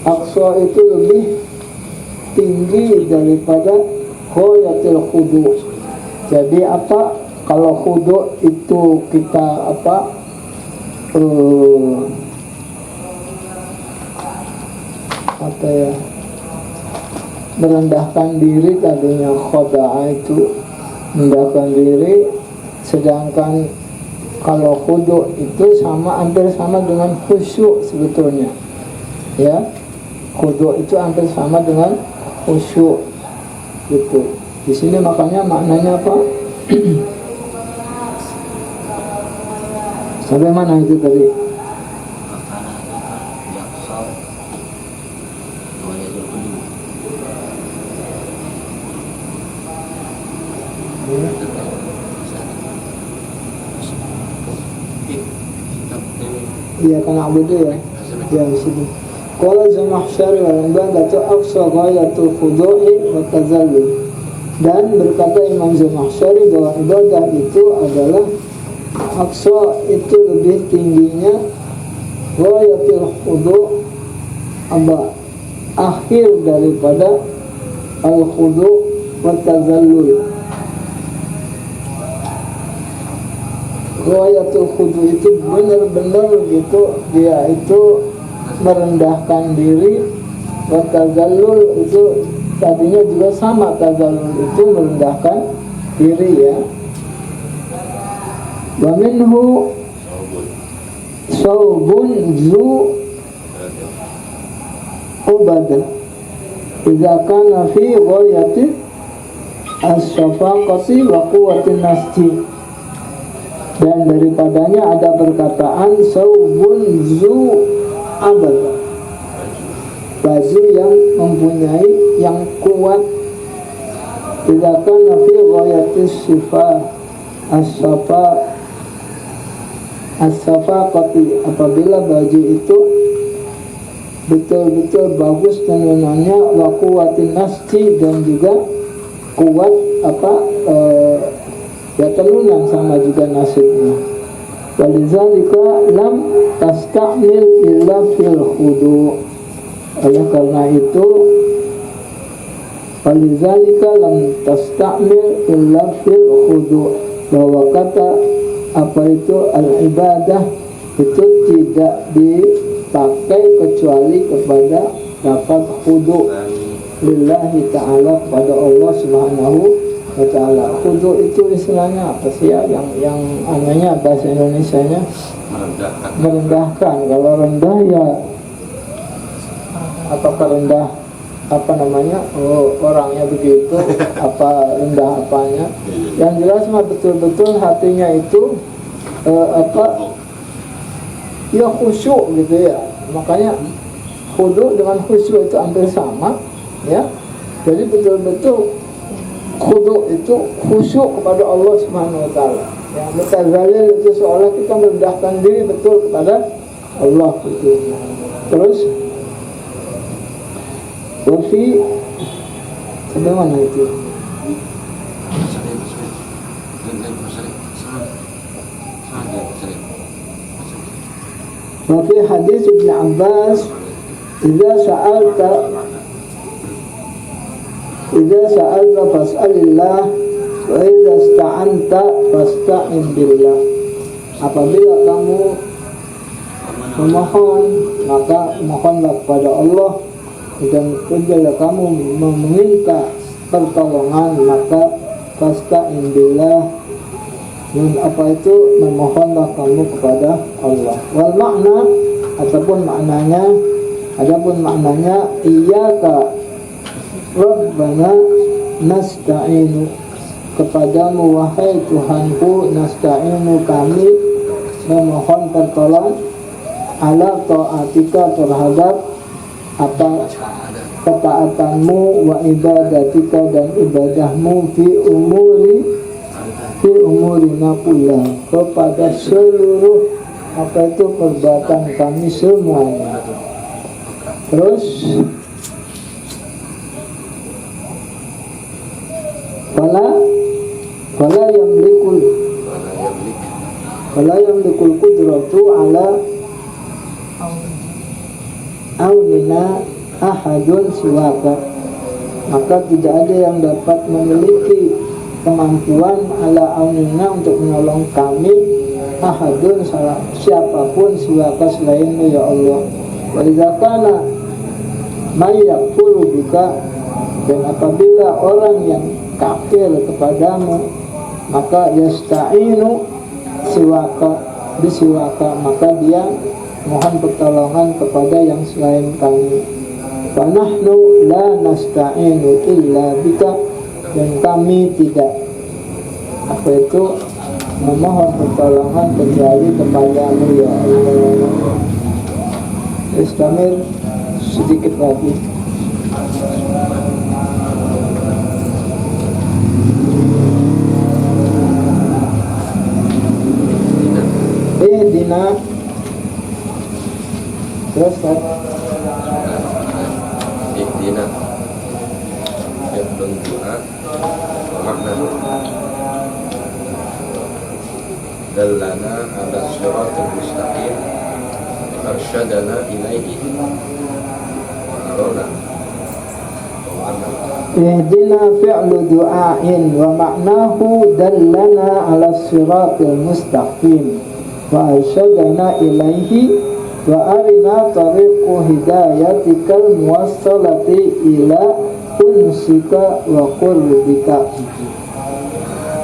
aqsa, itu lebih tinggi daripada ghayatil khudu'. Jadi kalau khudu' itu kita merendahkan diri, tadinya khoda'a itu merendahkan diri, sedangkan kalau khudu' itu hampir sama dengan khusyuk sebetulnya, ya. Khudu' itu hampir sama dengan khusyuk gitu. Di sini makanya maknanya apa? Sampai mana itu tadi? Iya, karena Abu itu ya di sini. Qala Zamakhsyari wal ibadatu aqsa ghayatul khudu'i wa tazallul. Dan berkata Imam Zamakhsyari bahwa ibadah itu adalah aqsa, itu lebih tingginya, ghayatul khudu', akhir daripada al-khudu' wa tazallul. Ghayatul khudu' itu benar-benar gitu, dia itu merendahkan diri. Wa tazallul itu tadinya juga sama, tazallul itu merendahkan diri, ya. Wa minhu saubun zu ubadah idza kana fi ghayati as-shafaqati wa quwwatin nasji. Dan daripadanya ada perkataan saubun zu abad, baju yang mempunyai, yang kuat. Idza kana fi ghayati as-shafaqati, apabila baju itu betul-betul bagus tenunannya, wa quwwatin nasji, dan juga kuat tenunan sama juga nasibnya. Walizalika lam tastamil illa fil khudu'. Oleh karena itu, walizalika lam tastamil illa fil khudu', bahwa kata itu al-ibadah itu tidak dipakai kecuali kepada lafaz khudu' lillahi ta'ala, kepada Allah subhanahu wa ta'ala. Khudu' itu istilahnya apa sih ya, yang anehnya bahasa Indonesianya merendahkan. Kalau rendah ya apakah rendah orangnya begitu, rendah apanya. Yang jelas mah betul-betul hatinya itu ya khusyuk gitu ya. Makanya khudu' dengan khusyuk itu hampir sama, ya. Jadi betul-betul khudu' itu khusyuk kepada Allah Subhanahu wa taala. Ya, mutazallil itu seolah kita merendahkan diri betul kepada Allah gitu. Terus wafi bagaimana itu? Wa fi hadis Ibnu Abbas, idza sa'alta fas'alillah wa idza ista'anta fasta'in billah. Apabila kamu memohon, maka mohonlah kepada Allah, dan apabila kamu meminta pertolongan, maka fasta'in billah, dan apa itu memohonlah kamu kepada Allah. Wal makna adapun maknanya iyyaka Rabbana nasta'inu, kepadamu wahai Tuhanku, nasta'inu kami memohon pertolongan, ala ta'atika terhadap apa ketaatanmu, wa ibadatika dan ibadahmu, fi umurina pula, kepada seluruh apa itu perbuatan kami semuanya. Terus Fala yamlikul qudratu ala aunina ahadun siwaka, maka tidak ada yang dapat memiliki kemampuan ala aunina untuk menolong kami, ahadun siapapun siwaka selainmu ya Allah. Wa idza kana may yakfuru bika, dan apabila orang yang kafir kepadamu, maka yasta'inu bisiwaka, maka dia mohon pertolongan kepada yang selain kami. Wa nahnu la nasta'inu illa bika, dan kami tidak apa itu memohon pertolongan kecuali kepadamu ya Allah. Istamir sedikit lagi. Dina terus kan Ihdina fi'lun du'a wa maknahu dallana ala siratal mustaqim arsyadana ilaihi wa arana wa Ihdina fi'lu du'ain wa maknahu dallana ala siratal mustaqim wa arsyadana ilaihi wa arina tariqu hidayatikal muwassalati ila unsika wa qurbika.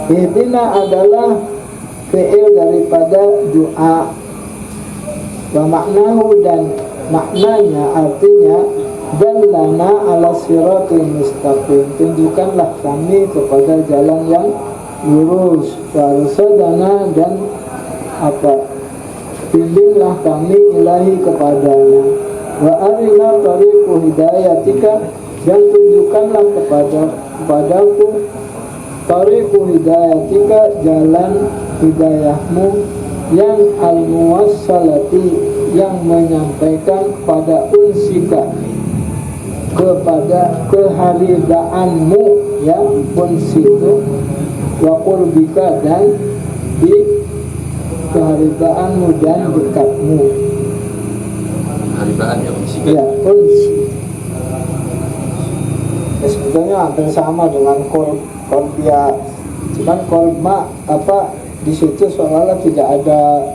Ihdina adalah fi'il daripada doa, wa maknahu dan maknanya artinya dallana ala siratil mustaqim, tunjukkanlah kami kepada jalan yang lurus, wa arsyadana dan apa bimbinglah kami ilahi kepadanya, wa arina tariqu hidayatika, dan tunjukkanlah kepadaku tariqu hidayatika, jalan hidayahmu, yang al-muwassalati, yang menyampaikan kepada unsika, kepada keharibaanmu, ya unsiku, wa qurbika, dan di keharibaanmu dan dekatmu. Haribaan yang unsika. Ya, unsi. Ya, sebetulnya hampir sama dengan kolbia, cuman kolma apa di situ seolah-olah tidak ada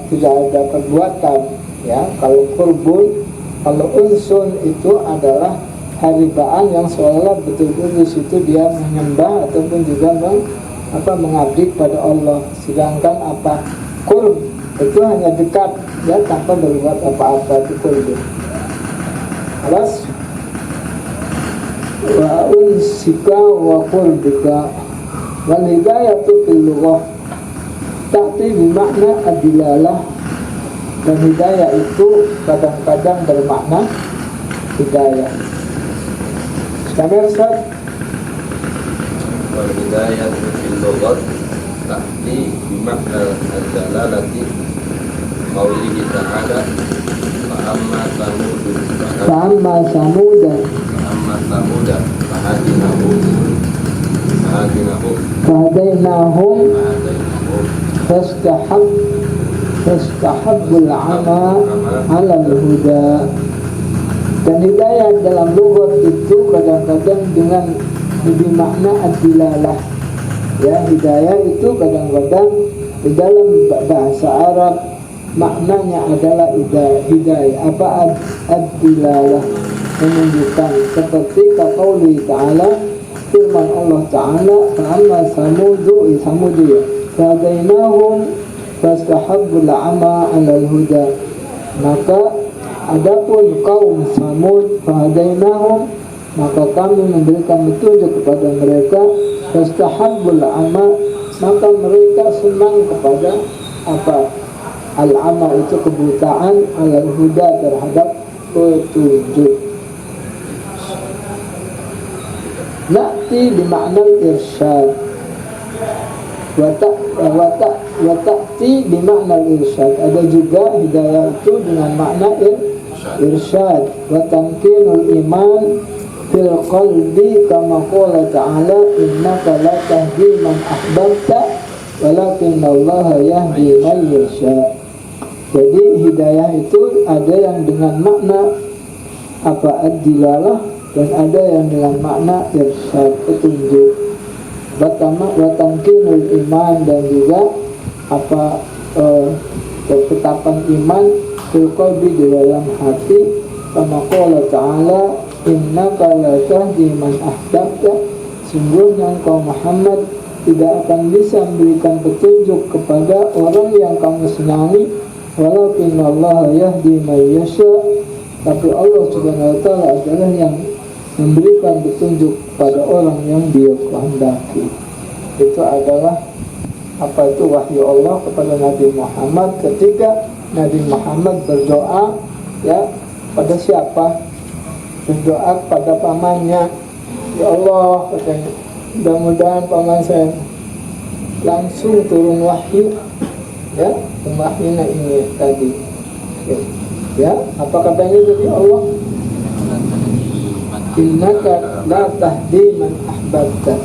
perbuatan, ya. Kalau kurbun, kalau unsun itu adalah haribaan yang seolah-olah betul-betul di situ dia menyembah ataupun juga mengabdi pada Allah. Sedangkan apa qurb itu hanya dekat, ya, tanpa berbuat apa-apa, itu qurb. Terus wa unsika wa qurbika, wal hidayatu fil lughah ta'ti bi makna adilalah, dan hidayah itu kadang-kadang bermakna hidayah. Sekarang Ustaz, wal hidayatu fil lughah ta'ti bi makna ad-dalalati qaulihi ta'ala fa amma samuda fahadainahum fastahabbul ama 'alal huda. Dan hidayah dalam lughat itu kadang-kadang dengan makna ad-dilalah. Ya, hidayah itu kadang-kadang di dalam bahasa Arab maknanya adalah hidayah. Apa ad-dilalah? Menunjukkan, seperti qauli ta'ala, firman Allah Ta'ala, fa'amma samudu ya fadainahum fastahabbul ama 'alal huda. Maka adapun kaum Samud, fadainahum, maka kami memberikan petunjuk kepada mereka, fastahabbul ama, maka mereka senang kepada apa? Al-ama itu kebutaan, alal huda terhadap petunjuk. Na'ti bimakna irsyad wa ta'ti bimakna irsyad. Ada juga hidayah itu dengan makna irsyad. Wa tamkinul iman fil qalbi kama qala ta'ala innaka la tahdi man ahbabta walakin Allah yahdi man yasha. Jadi hidayah itu ada yang dengan makna apa? Ad-dilalah, dan ada yang dengan makna irsyad, petunjuk. Watamkinul iman, dan juga apa? Ketetapan iman fil qalbi, di dalam hati, kama qala ta'ala innaka la tahdi man ahbabta, sungguhnya engkau Muhammad tidak akan bisa memberikan petunjuk kepada orang yang kamu senangi, walakin Allah yahdi man yasha, tapi Allah Subhanahu wa ta'ala adalah yang memberikan petunjuk kepada orang yang Dia kehendaki. Itu adalah apa itu wahyu Allah kepada Nabi Muhammad ketika Nabi Muhammad berdoa, ya, pada siapa? Berdoa pada pamannya. Ya Allah, katanya, mudah-mudahan paman saya langsung turun wahyu, ya, wahyunya ini tadi. Ya, apa katanya tadi Allah? Innaka la tahdi man ahbabta.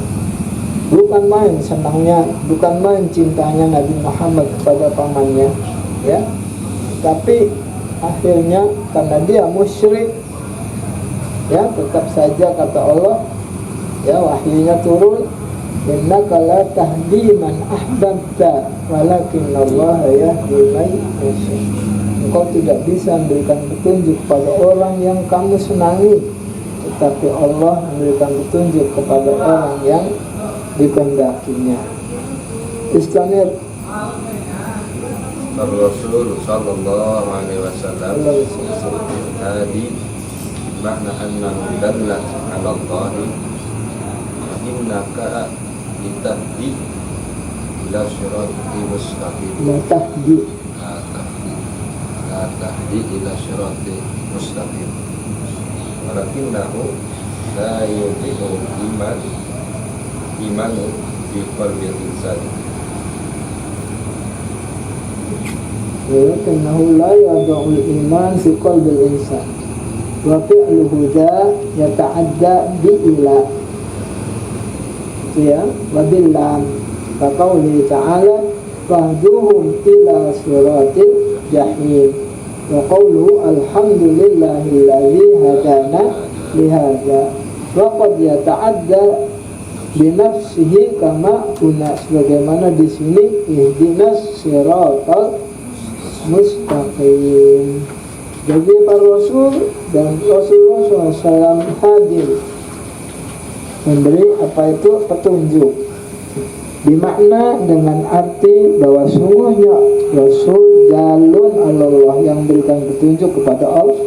Bukan main senangnya, bukan main cintanya Nabi Muhammad kepada pamannya, ya. Tapi akhirnya karena dia musyrik, ya, tetap saja kata Allah, ya, wahyunya turun, innaka la tahdi man ahbabta walakin Allah yahdi man yasha. Engkau tidak bisa memberikan petunjuk pada orang yang kamu senangi, tetapi Allah memberikan petunjuk kepada orang yang dikehendakinya. Istamir. Rasul sallallahu alaihi wasallam tadi makna annahu dalla ala Allah innaka litahdi ila siratal mustaqim. La tahdi ila siratal mustaqim. Walakinnahu la yudhi'u imanu fi qalbi al-insan. Walakinahu la yada'ul iman fi qalbil insan wa fi'luhu da yata'adda bi'ila, ya, wa billam fa qawli ta'ala fahduhum ila siratil jahim wa qawluhu alhamdulillahilladzi hadana lihadza wa qad yata'adda binafsihi kama guna, sebagaimana di sini ihdinas siratal mustaqim. Jadi para Rasul dan Rasulullah SAW hadir memberi apa itu petunjuk, dimakna dengan arti bahwa sungguhnya Rasul jalun Allah yang memberikan petunjuk kepada Allah.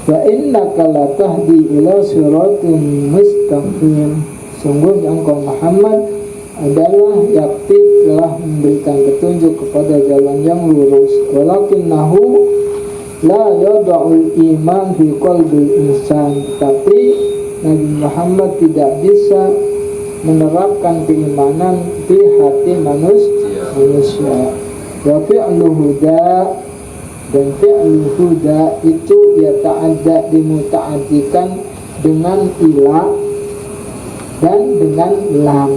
Wa innaka la tahdi ila siratin mustaqim, sungguhnya engkau Muhammad adalah yakti telah memberikan petunjuk kepada jalan yang lurus. Walakinnahu la yada'ul iman fi qalbil insan, tapi Nabi Muhammad tidak bisa menerapkan keimanan di hati manusia. Wa fi'lu huda, dan fi'lu huda itu yata'adda, dimuta'addikan dengan ila dan dengan lam.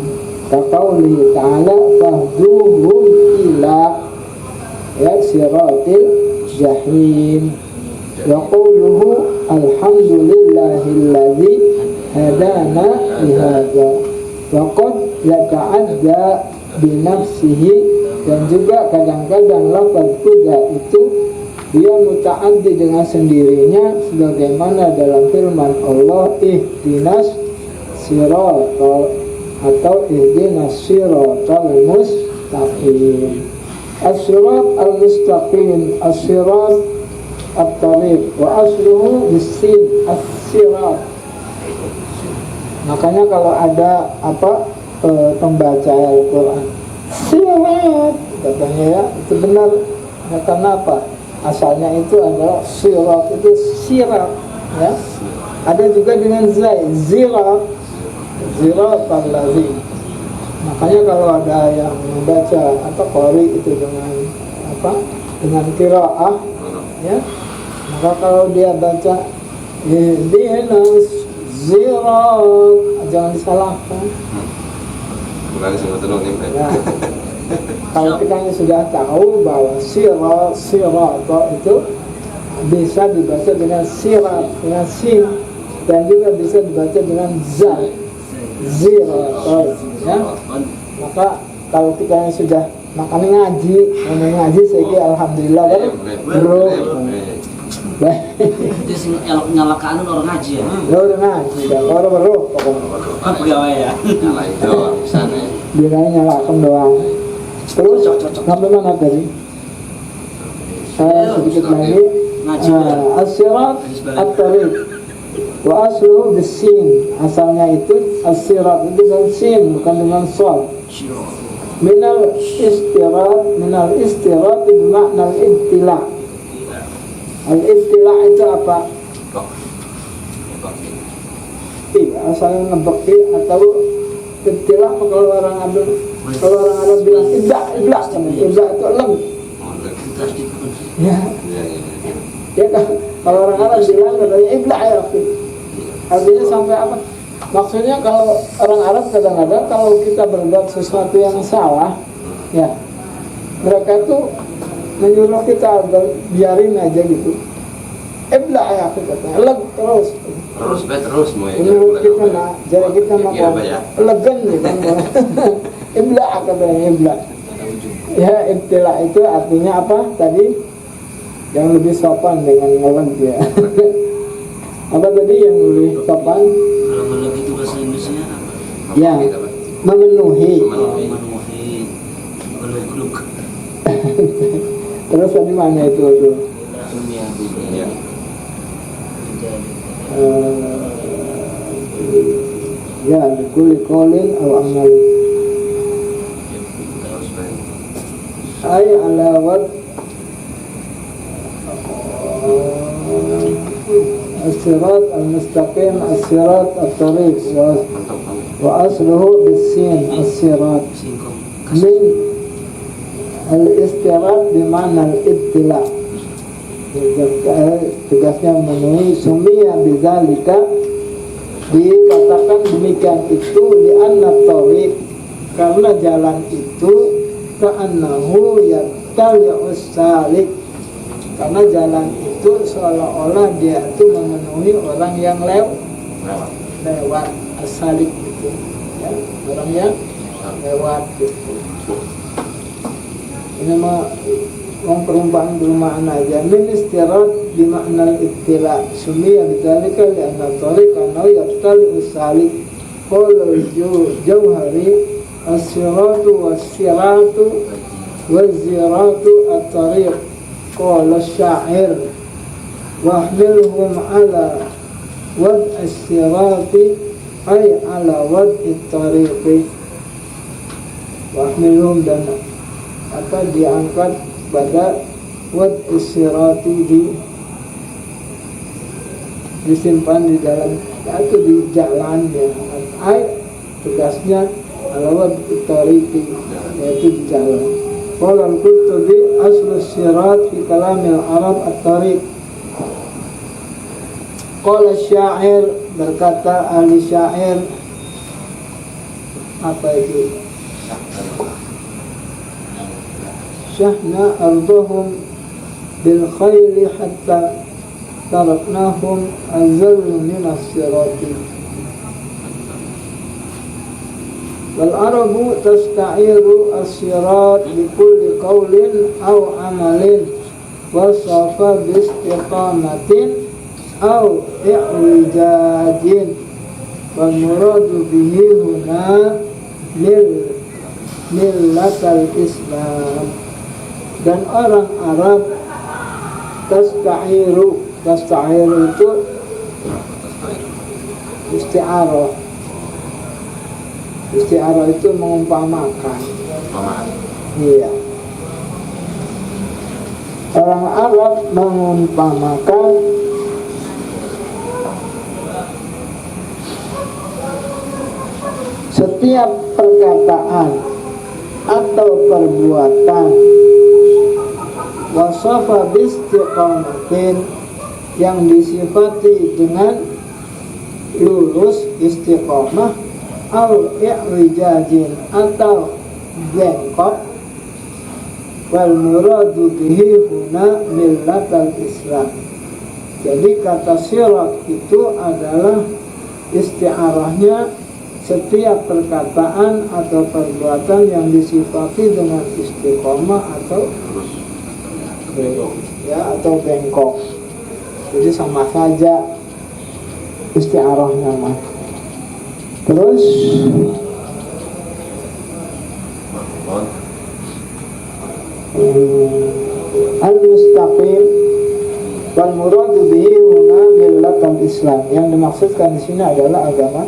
Kaqauli ta'ala fahduhum ila ya siratil jahim. Wa qawluhu alhamdulillahilladzi hadana lihadza. Wa qad yata'adda binafsihi, dan juga kadang-kadang lafaz kuda itu dia muta'addi dengan sendirinya, sebagaimana dalam firman Allah ihdinas siratal atau ihdinas siratal mustaqim. As-sirat al-mustaqim, as-sirat at-tariq, wa asluhu bis-sin, as-sirat. Makanya kalau ada pembaca Al-Quran sirat katanya ya, itu benar. Ya, karena apa? Asalnya itu adalah sirat, itu sirat ya. Ada juga dengan zai, zirat, zirat al-lazi. Makanya kalau ada yang membaca atau qari itu dengan dengan qiraah ya, maka kalau dia baca ihdinas zirat, jangan disalahkan. Bukan semua tenung nih. Ya. Kalau kita sudah tahu bahwa sirat itu bisa dibaca dengan sirat, dengan sin, dan juga bisa dibaca dengan za, zirat ya. Maka kalau kita sudah makanya ngaji saya kira alhamdulillah kan bro. Itu nyalakan orang ngaji ya. Orang ngaji dan orang bro pokoknya. Pegawai ya. Nyalain doang sana. Dia nyalakan doang. Terus sampai mana tadi? Sedikit lagi. As-sirat at-tariq wa asluhu bis-sin. Asalnya itu as-sirat itu dengan sin, bukan dengan shad. Minal istirat bermakna al-ibtila. Al-ibtila itu apa? Iya, asalnya ngebeki atau ibtila. Kalau orang Arab bilang ibla itu lem. Ya. Ya kan? Kalau orang Arab bilang katanya ibla ya. Artinya sampai apa? Maksudnya kalau orang Arab kadang-kadang kalau kita berbuat sesuatu yang salah, ya mereka tuh menyuruh kita biarin aja gitu. Ibla ya katanya, leg terus mau ya. menurut kita nak, jadi kita makan legan gitu. Ibla katanya ibla. Ya ibtila itu artinya apa tadi? Yang lebih sopan dengan ngeleg ya. Apa tadi yang lebih sopan? Kalau ngeleg itu bahasa Indonesia apa? Ya, memenuhi. Memenuhi. Geluk-geluk. Terus tadi mana itu tuh? Ya. Ya, kulli qaulin aw amal. Ay ala wad as-sirat al-mustaqim, as-sirat at-tariq wa asluhu bis-sin, as-sirat Singkong. min al-istirat bima'na al-ibtila. Tugasnya memenuhi sumia bidzalika, dikatakan demikian itu li'anna tariq, karena jalan itu ka'annahu yattali'us salik, karena jalan itu seolah-olah dia itu memenuhi orang yang lewat as-salik gitu ya, orang yang lewat gitu. Ini mah perumpamaan aja. Min istirat di makna ibtila sumia bidzalika li anna tariqa naw yaftali usalik. Qala Jauhari as-siratu was-siratu waz-ziratu at-tariq. Qala asy-sya'ir wahmilhum ala wad as-sirati ay ala wad at-tariqi. Wahmilhum, dan diangkat pada wad as-sirati, disimpan di dalam atau di jalan ya. Ay tugasnya ala wad at-tariqi, yaitu di jalan. Qala al-Qurtubi aslu as-sirat fi kalam al-Arab at-tariq. Qala asy-sya'ir, berkata ahli syair, apa itu? syahna ardahum bil khayli hatta taraknahum azallu minas sirati. Wal arabu tasta'iru as-sirat bi kulli qawlin aw amalin wasafa bi istiqamatin aw i'wijajin. Wal muradu bihi huna millatal Islam. Dan orang Arab tasta'iru itu isti'arah. Isti'arah itu mengumpamakan. Iya. Orang Arab mengumpamakan setiap perkataan atau perbuatan wasafa bistiqamatin yang disifati dengan lurus istiqamah au i'wijajin atau bengkok. Wal muradu bihi huna millatal Islam. Jadi kata sirat itu adalah isti'arahnya setiap perkataan atau perbuatan yang disifati dengan istiqomah atau atau bengkok. Jadi sama saja isti'arahnya mah. Terus al-mustaqim wal muradu bihi huna millatal Islam. Yang dimaksudkan di sini adalah agama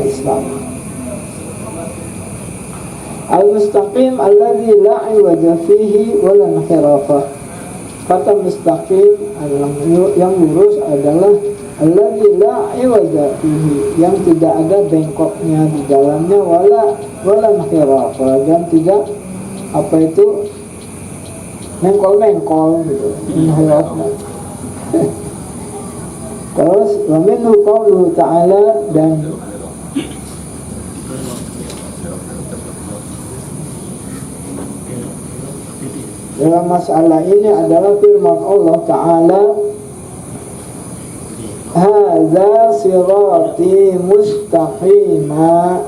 Islam. Al-mustaqim alladzi la iwaja fihi wa la inhirafa. Kata mustaqim yang lurus adalah alladzi la iwaja fihi, yang tidak ada bengkoknya di dalamnya, wala inhirafa, dan tidak apa itu mengkol gitu. Inhirafa. Terus wa minhu qauluhu ta'ala, dan dalam masalah ini adalah firman Allah Ta'ala, hadza sirati mustaqima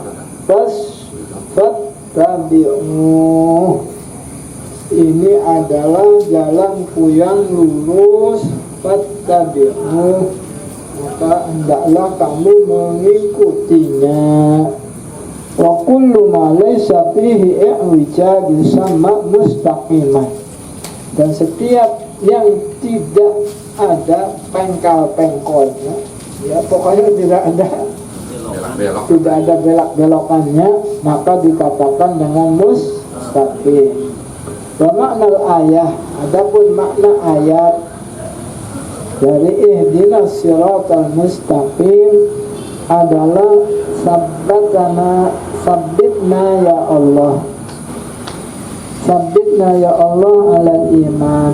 fattabi'uh. Ini adalah jalanku yang lurus, fattabi'uh, maka hendaklah kamu mengikutinya. Wa kullu ma laysa fihi i'wijaj sama mustaqimah. Dan setiap yang tidak ada pengkal-pengkolnya, ya pokoknya tidak ada belak-belokannya, maka dikatakan dengan mustaqim. Wa makna ayat, adapun makna ayat dari ihdinas siratal mustaqim adalah sabbitna ya Allah, sabbitna ya Allah alal iman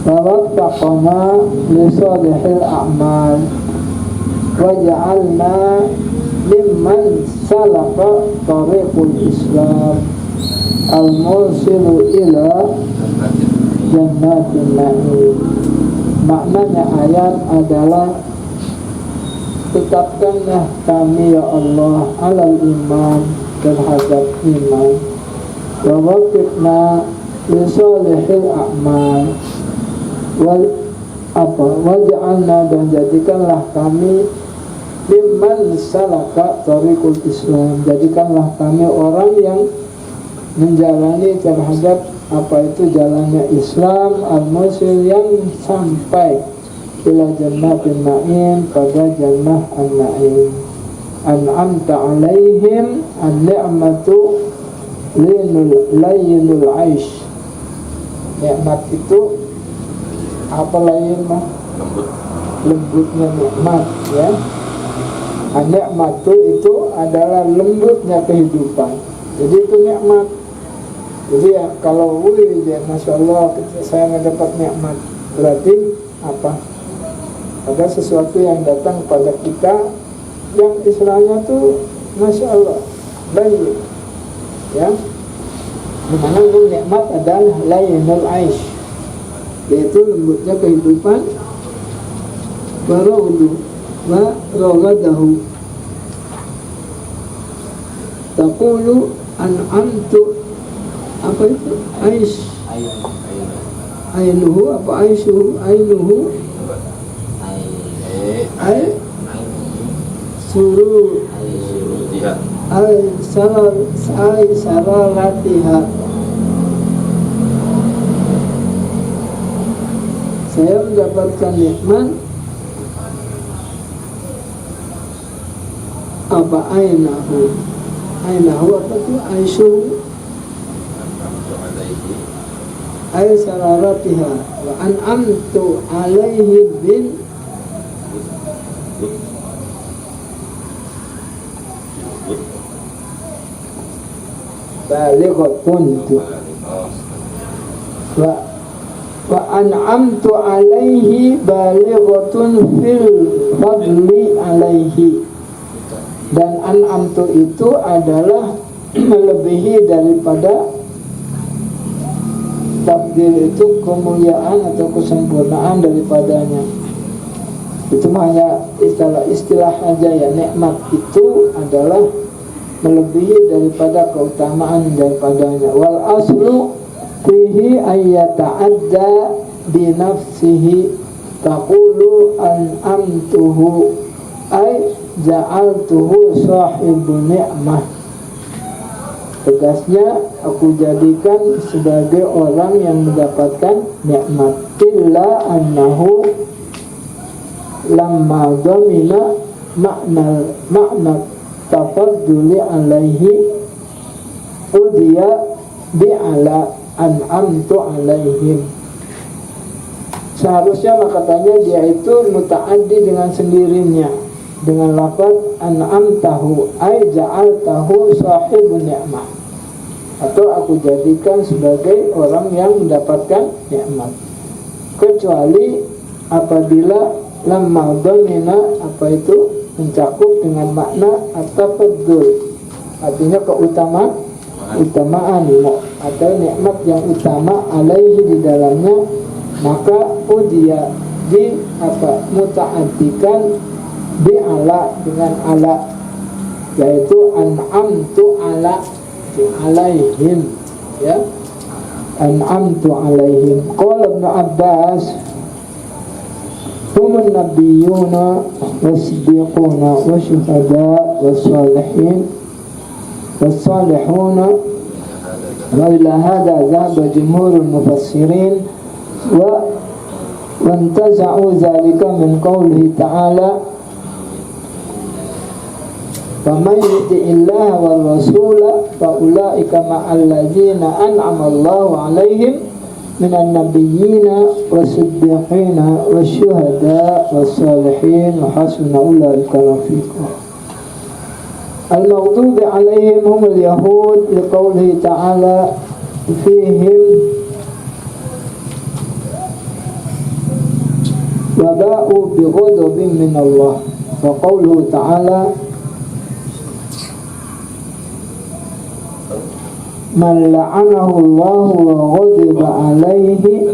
wa waffaqna li salihil a'mal waj'alna mimman salaka tariqul Islam al-musilu ila jannatin na'im. Maknanya ayat adalah tetapkanlah kami ya Allah alal iman, terhadap iman, wa wafiqna li salihil a'mal, waj'alna, dan jadikanlah kami mimman salaka tariqul Islam, jadikanlah kami orang yang menjalani terhadap apa itu jalannya Islam, al-musil, yang sampai ila jannatin na'im, pada jannah an-na'im. An'amta alaihim, an-ni'matu layyinul aish. Nikmat itu apa lain mah? Lembutnya nikmat, ya. An-ni'matu itu adalah lembutnya kehidupan. Jadi itu nikmat. Jadi ya kalau Masya Allah saya mendapat nikmat, berarti apa? Ada sesuatu yang datang pada kita yang istilahnya tuh Masya Allah baik, ya. Dimana nikmat adalah lainul aish, yaitu lembutnya kehidupan. Waraudu wa ragadahu taqulu an'amtu, apa itu? Aish, ainuhu apa aishuhu? Ainuhu ay surur surutiha ay sararatiha. Saya mendapatkan nikmat apa? Ainahu apa itu? Aishuhu ay sararatiha wa an'amtu alaihi bin balighatun itu. Wa an'amtu alaihi balighatun fil fadli alaihi. Dan an'amtu itu adalah melebihi daripada takdir itu, kemuliaan atau kesempurnaan daripadanya. Itu hanya istilah aja ya. Nikmat itu adalah melebihi daripada keutamaan daripadanya. Wal aslu fihi ayyata'adda bi nafsihi taqulu an'amtuhu ay ja'altuhu sahibu ni'mah. Tegasnya, aku jadikan sebagai orang yang mendapatkan nikmat. Illa annahu lamma dhamina makna tafadduli alaihi udiya bi'ala an'amtu alaihim. Seharusnya katanya dia itu muta'addi dengan sendirinya dengan lafaz an'amtahu ay ja'altahu sahibun ni'mah, atau aku jadikan sebagai orang yang mendapatkan nikmat, kecuali apabila lamma dhamina apa itu mencakup dengan makna at-tafaddul, artinya keutamaan atau nikmat yang utama alaihi di dalamnya, maka udia di muta'addikan bi ala dengan ala, yaitu an'amtu ala alaihim, ya, an'amtu alaihim. Qala Ibnu Abbas humun nabiyyuna was-siddiquna wasyuhada was-salihin was-salihuna wa ila hadha dhahaba jumhurul mufassirin wa wantaza'u dhalika min qawlihi ta'ala faman yuti'illaha wal rasula fa ulaika ma'al ladzina an'ama Allahu 'alaihim minan nabiyyina was-siddiqina wasyuhada was-salihin wa hasuna ulaika rafiqa. Al-maghdubi 'alaihim humul yahud liqaulihi ta'ala fihim wa ba'u bi ghadabin min Allah wa qauluhu ta'ala man la'anahu Allah wa ghadiba alaihi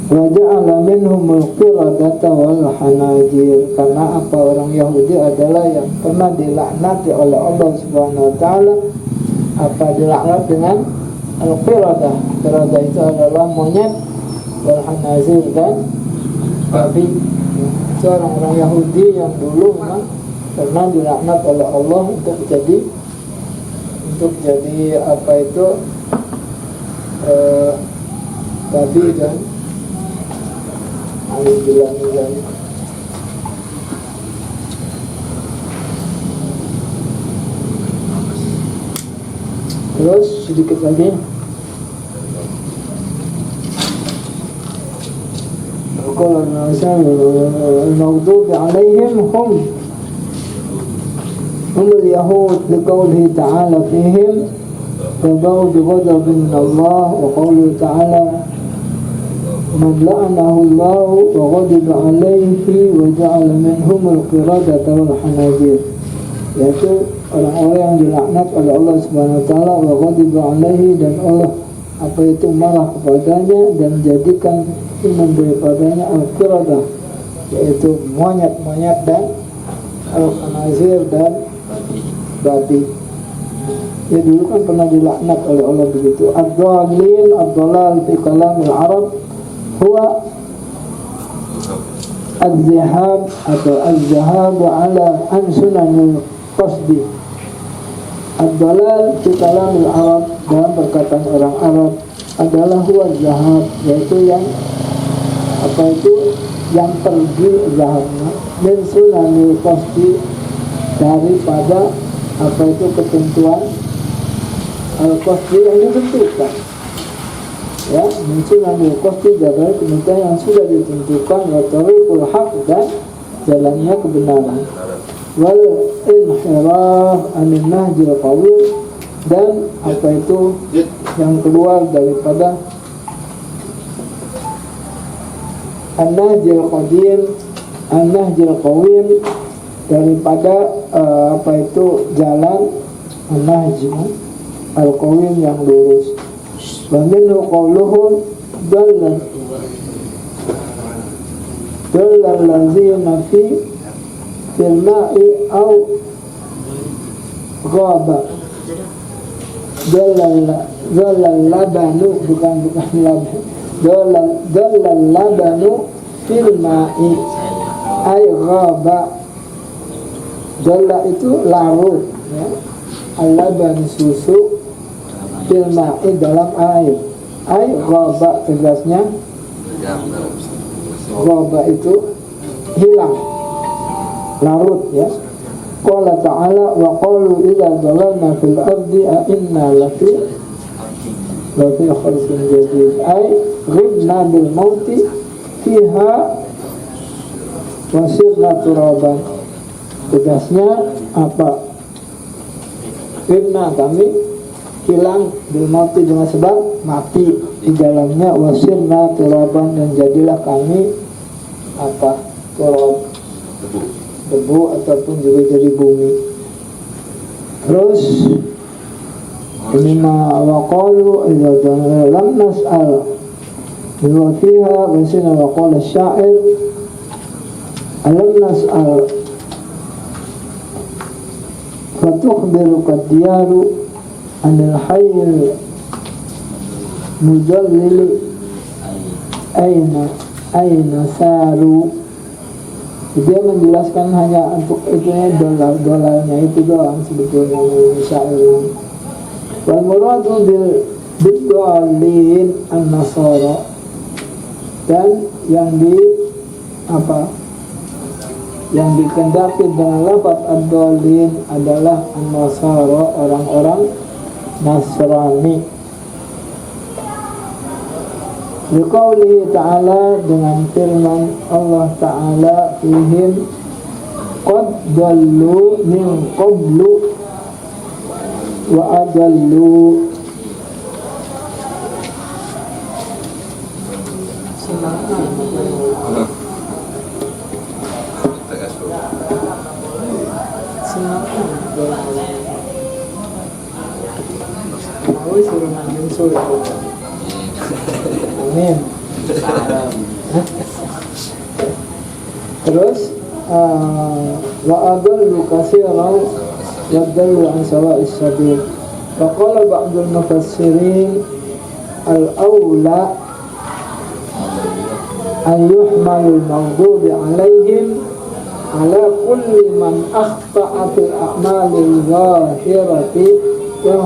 wa ja'ala minhumul qiradata wal hanajir. Karena apa? Orang Yahudi adalah yang pernah dilaknati oleh Allah Subhanahu wa taala. Apa dilaknat dengan al-qiradah? Qiradah itu adalah monyet, wal hanazir dan babi. Itu orang-orang Yahudi yang dulu memang pernah dilaknat oleh Allah untuk jadi apa itu babi dan alhamdulillah. Terus sedikit lagi. Qala al-maghdubi 'alaihim هم اليهود لقوله تعالى فيهم فباءوا بغضب من الله وقوله تعالى من لعنه الله وغضب عليه وجعل منهم القردة والحنازير, yaitu orang-orang yang dilaknat oleh Allah Subhanahu wa taala, wa ghadiba alaihi, dan Allah apa itu marah kepadanya dan jadikan iman daripadanya al-qiradah, yaitu monyet-monyet, dan al-khanazir, dan babi. Ya dulu kan pernah dilaknat oleh Allah begitu. Ad-dhalin, ad-dhalal fi kalamil Arab huwa az-zihab atau az-zahab ala an sunanil qasdi. Ad-dhalal fi kalamil Arab dalam perkataan orang Arab adalah huwa az-zahab, yaitu yang apa itu yang pergi zahabnya min sunanil qasdi, daripada apa itu ketentuan al-qasdi yang ditentukan, ya, mensunanil qasdi dari ketentuan yang sudah ditentukan, wa tariqul haq, dan jalannya kebenaran, wal inhiraf anil nahjil qawim, dan apa itu yang keluar daripada an-nahjil qadim, an-nahjil qawim, daripada apa itu jalan an-nahj al-qawim yang lurus. Wa minhu qawluhum dallal ladzina fil ma'i aw ghaba, dallal labanu, bukan laban, dallal labanu fil ma'i ay ghaba. Dalla itu larut, ya. Al-laban susu, fil ma'i dalam air. Ay ghaba tegasnya, ghaba itu hilang, larut, ya. Qala ta'ala wa qalu idza dhalalna fil ardi a inna lafi khalqin jadid. Ay ghibna bil mauti fiha wa sirna turaban. Tegasnya apa? Firna, kami hilang bil mauti dengan sebab mati di dalamnya, wasirna turaban, dan jadilah kami apa? Turab, debu ataupun juga jadi bumi. Terus ini ma waqalu idza lam nas'al wa fiha wasina wa qala asy-sya'ir alam nas'al fatukhbiruka diyaru anil hayyil mujallil aina saru. Dia menjelaskan hanya untuk itunya dolarnya itu doang sebetulnya syair. Wal muradu bil dhalin an-nasara, dan yang di apa, yang dikendaki dengan lafaz ad-dhalin adalah an-nasara, orang-orang Nasrani. Liqaulihi ta'ala, dengan firman Allah ta'ala, fihim qad dallu min qablu wa adallu. Amin. Terus wa adallu katsiran wa dallu an sawa'is sabil. Wa qala ba'dul mufassirin al-awla an yuhmalul maghdubi alaihim ala kulli man akhta'a fil a'malil zahirati wa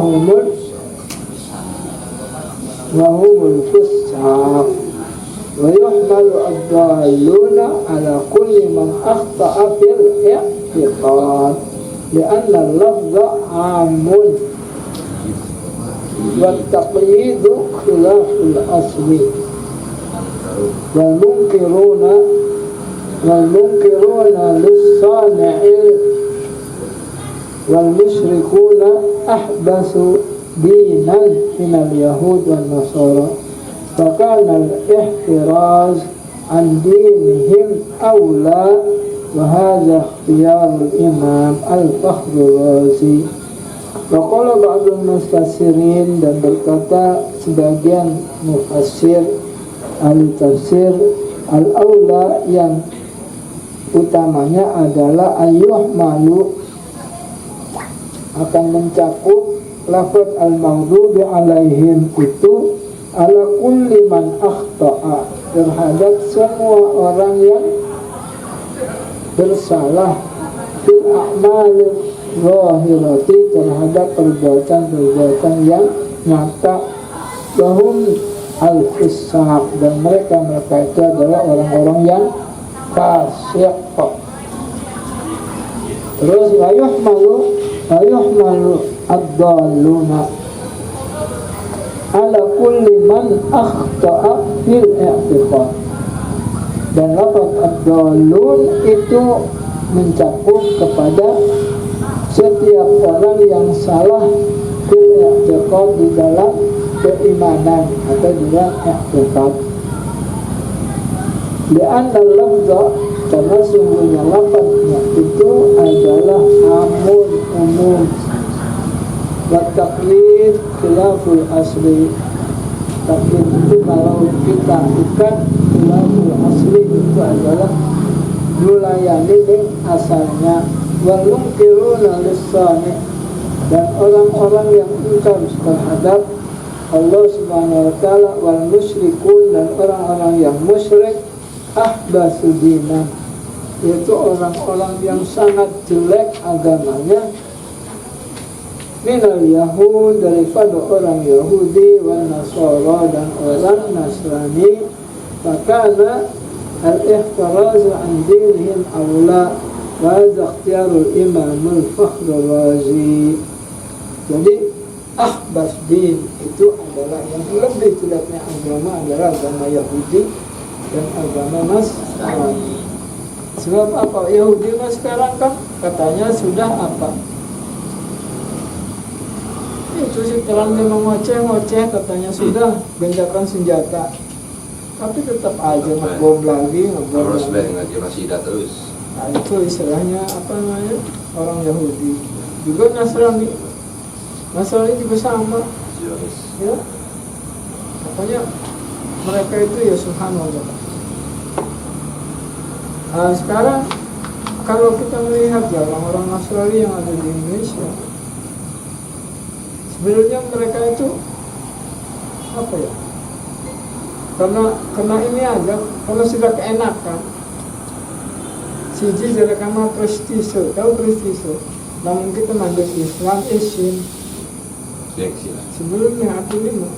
humul fusaq, wa yuhmalu ad-dalluna ala kulli man akhta'a fil i'tiqad li'anna al-lafza 'amun wa at-taqyidu khilaful asli. wal munkiruna lis-sani'il wal musyrikuna ahdasu dinan minal yahud wan nasara, fakana al-ihtiraz an dinihim awla wa hadza ikhtiyarul Imam Al-Fakhrul Razi. Wa qala ba'dul mufassirin, dan berkata sebagian mufassir ahli tafsir, al-aula yang utamanya adalah ayuh malu akan mencakup lafaz al-maghdubi alaihim itu ala kulli man akhta'a, terhadap semua orang yang bersalah fil a'mal zahirati, terhadap perbuatan-perbuatan yang nyata, lahum al-fisaq, dan mereka itu adalah orang-orang yang fasik. Terus ayuhmalu ad-dalluna ala kulli man akhta'a fil i'tiqad, dan lafaz ad-dallun itu mencakup kepada setiap orang yang salah fil i'tiqad, di dalam keimanan atau di dalam i'tiqad. Li'anna al-lafza, karena sungguhnya lafaznya itu adalah amun, umum. Wa taqlid khilaful asli, taklid itu kalau kita ikat khilaful asli itu adalah melayani asalnya. Wal munkiruna lis-sani, dan orang-orang yang ingkar terhadap Allah Subhanahu wa taala, wal musyrikun, dan orang-orang yang musyrik, ahbasu dinan, yaitu orang-orang yang sangat jelek agamanya, minal yahud, daripada orang Yahudi, wal nasara, dan orang Nasrani. Makana al-ihtiraz an dinihim awla, wa hadza ikhtiyarul Imamul Fakhrul Razi. Jadi ahbas din itu adalah yang lebih jeleknya agama adalah agama Yahudi dan agama Nasrani. Sebab apa? Yahudi mas sekarang kan katanya sudah apa? Itu sekarang dia ngoceh katanya sudah gencatan senjata, tapi tetap aja ngebom lagi. Terus ngaji masih terus. Nah, itu istilahnya apa namanya, orang Yahudi. Juga Nasrani juga sama ya. Makanya mereka itu ya subhanallah. Nah, sekarang kalau kita melihat ya orang-orang Nasrani yang ada di Indonesia, sebenarnya mereka itu apa ya, karena ini aja, kalau sudah keenakan siji jadi karena prestise, tahu prestise, namun kita manggil Islam isin sebelumnya aku lima.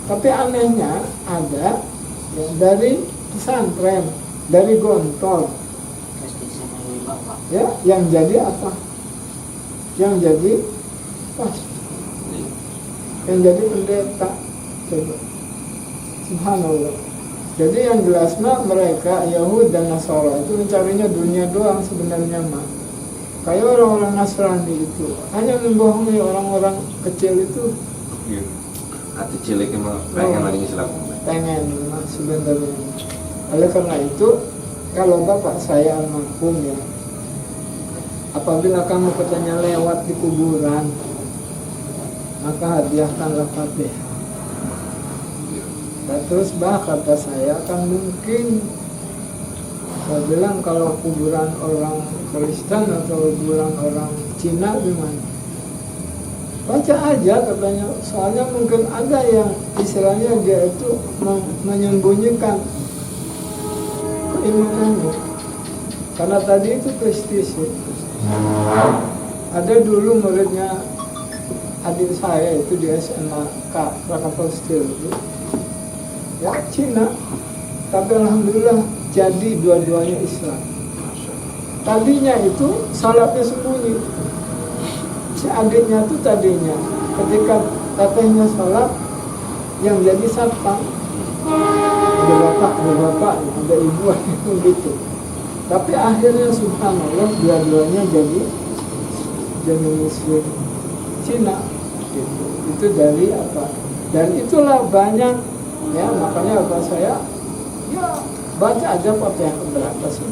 Tapi anehnya ada ya, dari pesantren, dari Gontor ya, yang jadi apa, yang jadi pas, yang jadi pendeta. Coba subhanallah. Jadi yang jelasnya mereka Yahud dan Nasara itu mencarinya dunia doang sebenarnya mah. Kayak orang-orang Nasrani itu hanya membohongi orang-orang kecil itu. Hati cilik mah pengen lagi Islam. Pengen sebenarnya. Oleh karena itu, kalau bapak saya almarhum ya, apabila kamu katanya lewat di kuburan, maka hadiahkanlah Fatihah. Dan terus kata saya kan mungkin saya bilang kalau kuburan orang Kristen atau kuburan orang Cina gimana? Baca aja katanya, soalnya mungkin ada yang istilahnya dia itu menyembunyikan keimanannya. Karena tadi itu prestise. Ada dulu muridnya adik saya itu di SMA Krakatau Steel itu. Ya Cina, tapi alhamdulillah jadi dua-duanya Islam. Tadinya itu salatnya sembunyi. Si adiknya tuh tadinya ketika tetehnya salat yang jadi satpam, ada bapak, ada ibu gitu. Tapi akhirnya subhanallah dua-duanya jadi Muslim Cina gitu. Itu dari apa? Dan itulah banyak. Ya makanya apa saya ya baca aja Fatihah keberapa sih.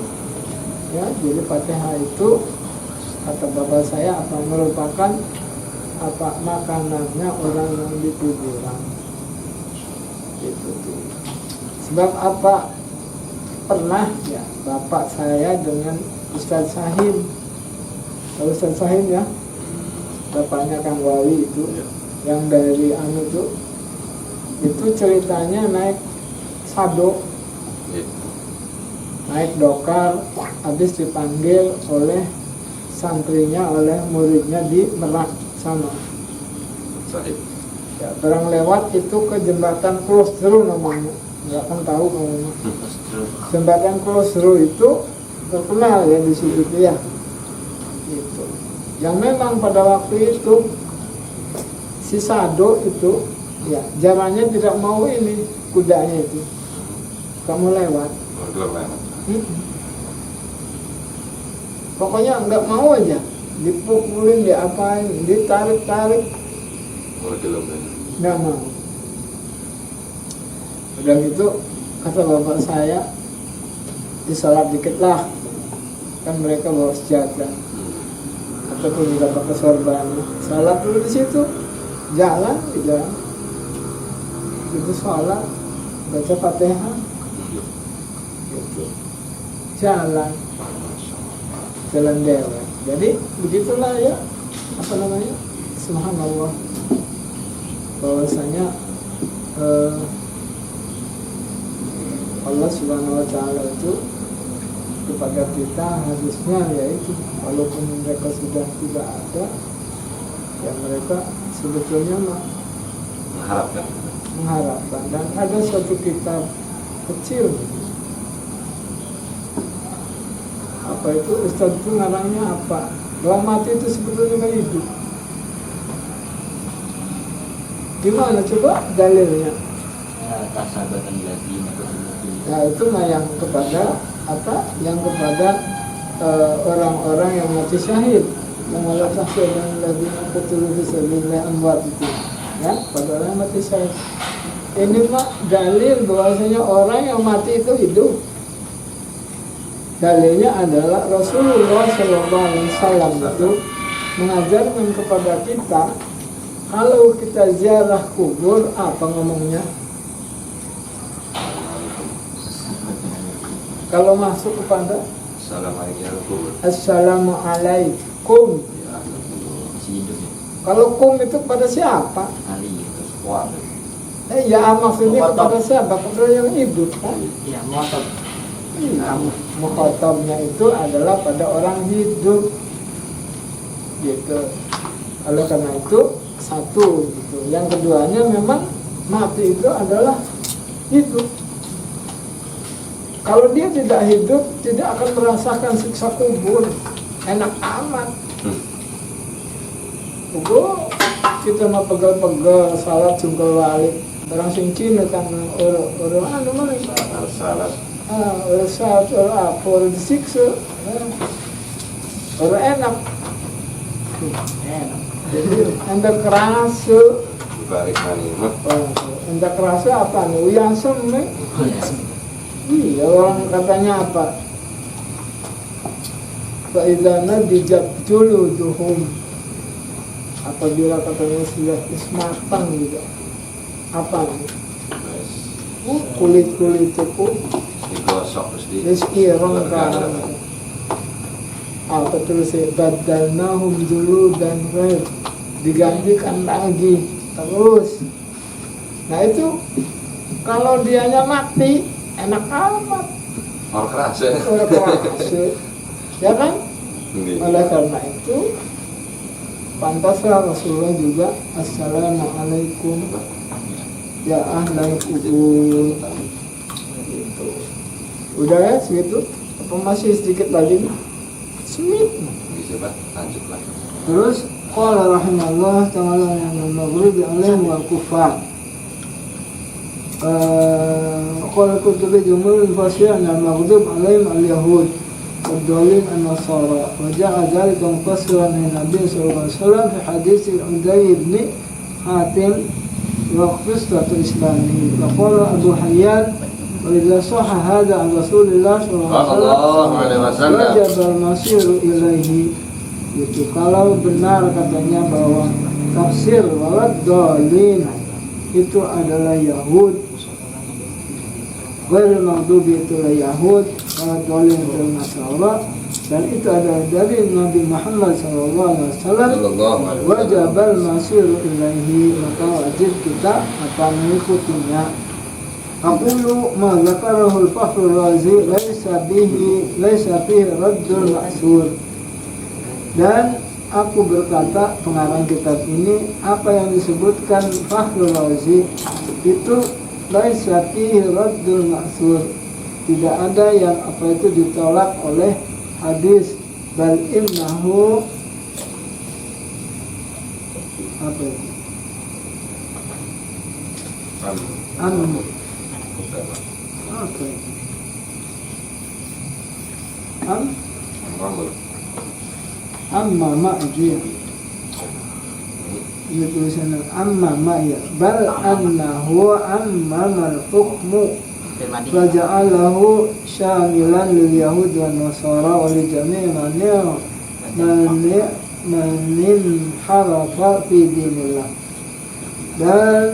Ya, jadi Fatihah itu kata bapak saya apa merupakan apa makanannya orang yang di kuburan. Gitu tuh. Sebab apa pernah ya bapak saya dengan Ustadz Sahim. Tahu Ustadz Sahim ya? Bapaknya Kang Wawi itu yang dari anu tuh. Itu ceritanya naik sado, naik dokar, habis dipanggil oleh santrinya, oleh muridnya di Merak sana. Sahib. Ya, orang lewat itu ke jembatan Klosru namanya, nggak akan tahu kamu. Jembatan Klosru itu terkenal ya di situ ya. Gitu. Yang memang pada waktu itu si Sado itu ya jalannya tidak mau ini kudanya itu kamu lewat. Pokoknya nggak mau aja, dipukulin, diapain, ditarik-tarik, nggak mau. Udah gitu kata bapak saya, disalat dikit lah, kan mereka bawa sejadah ataupun juga pakai sorban, salat dulu di situ, jalan di jalan, itu salat, baca Fatihah, gitu. jalan dewek. Jadi begitulah ya, apa namanya, subhanallah, bahwasanya Allah Subhanahu wa Ta'ala itu kepada kita harusnya yaitu walaupun mereka sudah tidak ada, ya mereka sebetulnya mengharapkan. Dan ada suatu kitab kecil, apa itu Ustadz itu ngarangnya apa, bahwa mati itu sebetulnya nggak hidup. Gimana coba dalilnya? Tasabatan lagi. Nah itu mah yang kepada apa? Yang kepada orang-orang yang mati syahid, yang Allah tahsirkan lagi betul fisabilillah amwat itu, ya, pada orang yang mati syahid. Ini mah dalil bahwasanya orang yang mati itu hidup. Dalilnya adalah Rasulullah SAW itu mengajarkan kepada kita, kalau kita ziarah kubur apa ngomongnya? Kalau masuk kepada Assalamualaikum. Kalau kum itu kepada siapa? Ya maksudnya kepada siapa? Kepada yang hidup kan? Ya, ngotot. Mukhatabnya itu adalah pada orang hidup, gitu. Oleh karena itu satu gitu. Yang keduanya memang mati itu adalah hidup. Kalau dia tidak hidup, tidak akan merasakan siksa kubur. Enak amat. Kubur kita mah pegal-pegal, salat sungkel walik. Orang sing Cina kan orang anu mana? Salat. Orang salat, orang apa, orang disiksa. Orang enak. Jadi anda kerasa. Balik mana? Anda kerasa apa nih? Uyasem nih. Iya, orang katanya apa? Fa'idana dijabjuluduhum, apabila katanya sudah matang juga. Apa nih? Kulit-kulit itu digosok terus diskirong kan. Apa terus ya? Badalnahum dulu dan red, digantikan lagi terus. Nah itu kalau dianya mati enak amat. Orang kerasa. Ya kan? Oleh karena itu pantaslah Rasulullah juga Assalamualaikum ya ahlal kubur. Gitu. Udah ya segitu? Apa masih sedikit lagi? Semit. Bisa Pak, lanjut lah. Terus qala rahimahullah ta'ala yang maghribi alaihim wal kufar. Qala kutubi jumhur al-fasiyah al-maghdub alaihim al-yahud والضالين النصارى وجاء ذلك مفسرا من النبي صلى الله عليه وسلم في حديث عدي بن حاتم وقصة إسلامه. فقال أبو حيان وإذا صح هذا عن رسول الله صلى Sallallahu الله alaihi عليه wasallam. وسلم wajib al-masir ilaihi. Itu kalau benar katanya bahwa tafsir walad dhalin itu adalah Yahud, wal maghdubi itu adalah Yahud, walad dhalin itu Nasara, dan itu adalah dari Nabi Muhammad sallallahu alaihi wasallam. Sallallahu alaihi Wajib wasallam. al-masir ilaihi, maka wajib kita akan mengikutinya. Aqulu ma zakarahu al-Fakhr al-Razi laisa fihi raddul ma'sur. Dan aku berkata, pengarang kitab ini, apa yang disebutkan Fakhrul Razi itu laisa fihi raddul ma'sur, tidak ada yang apa itu ditolak oleh hadis, bal innahu apa itu apa amma ma'ji itu tulisannya amma ma'ya bal annahu amma al-hukmu faja'alahu syamilan lil yahud wa nasara wa li jami' man harafa fi dinillah. Dan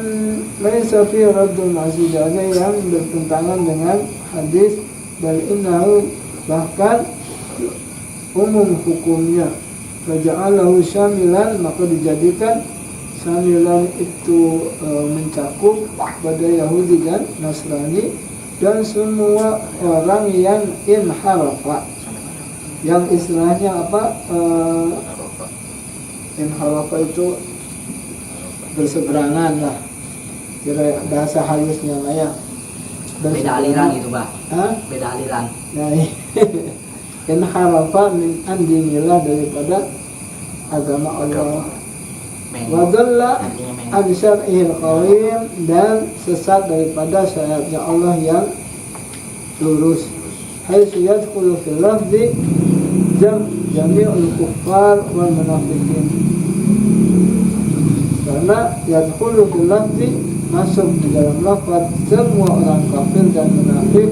laisa fi raddul ma'sud, ada yang bertentangan dengan hadis, bal innahu, bahkan umum hukumnya, faja'alahu syamilan, maka dijadikan syamilan itu mencakup pada Yahudi dan Nasrani dan semua orang yang inharafa, yang istilahnya apa, inharafa itu berseberangan lah, kira bahasa halusnya lah ya, Beda aliran gitu, Bah. Hah? Beda aliran. Nah, inharafa min andinillah, daripada agama Allah. Wadalla an syar'ihil qawim, dan sesat daripada syariatnya Allah yang lurus. Haitsu yadkhulu fil lafzi jami'ul kuffar wal munafiqin, karena yadkhulu fil lafzi, masuk di dalam lafaz semua orang kafir dan munafik.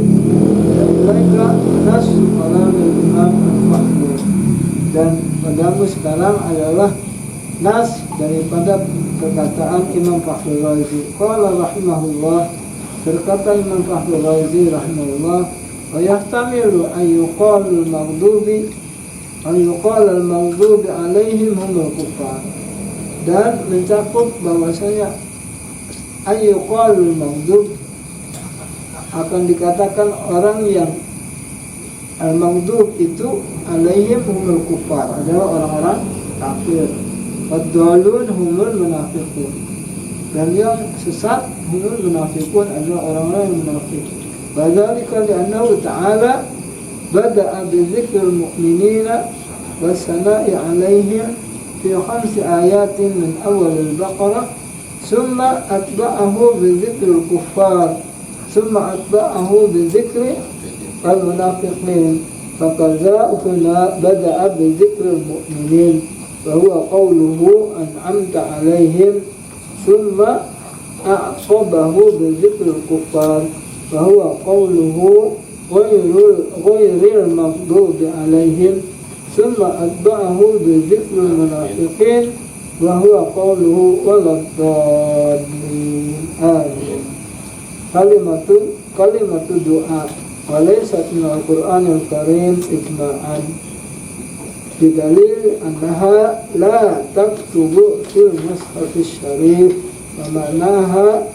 Mereka nas kalam Imam Al-Fakhr, dan padamu sekarang adalah nas daripada perkataan Imam Fakhrul Razi. Qala rahimahullah, berkata Imam Fakhrul Razi rahimahullah, wa yahtamilu an yuqala al-maghdubi alaihim humul kuffar, dan mencakup bahwasanya an yuqala al-maghdub, akan dikatakan orang yang al-maghdub itu alaihim humul kuffar, adalah orang-orang kafir. Ad-dhalun humul munafiqun, dan yang sesat humul munafiqun, adalah orang-orang yang munafik. Wadzalika li'annahu ta'ala bada'a bi dzikril mu'minina was sana'i 'alaihim fi 5 ayatin min awal al-Baqarah, thumma atba'ahu bi dzikril kuffar, thumma atba'ahu bi dzikri al-munafiqin. Faqad bada'a bi dzikril mu'minin وهو قوله أنعمت عليهم، ثم أعقبه بذكر الكفار وهو قوله غير المغضوب عليهم، ثم أتبعه بذكر المنافقين وهو قوله ولا الضالين. آمين. كلمة دعاء وليست من القرآن الكريم إجماعا، بدليل أنها لا تكتب في المصحف الشريف، ومعناها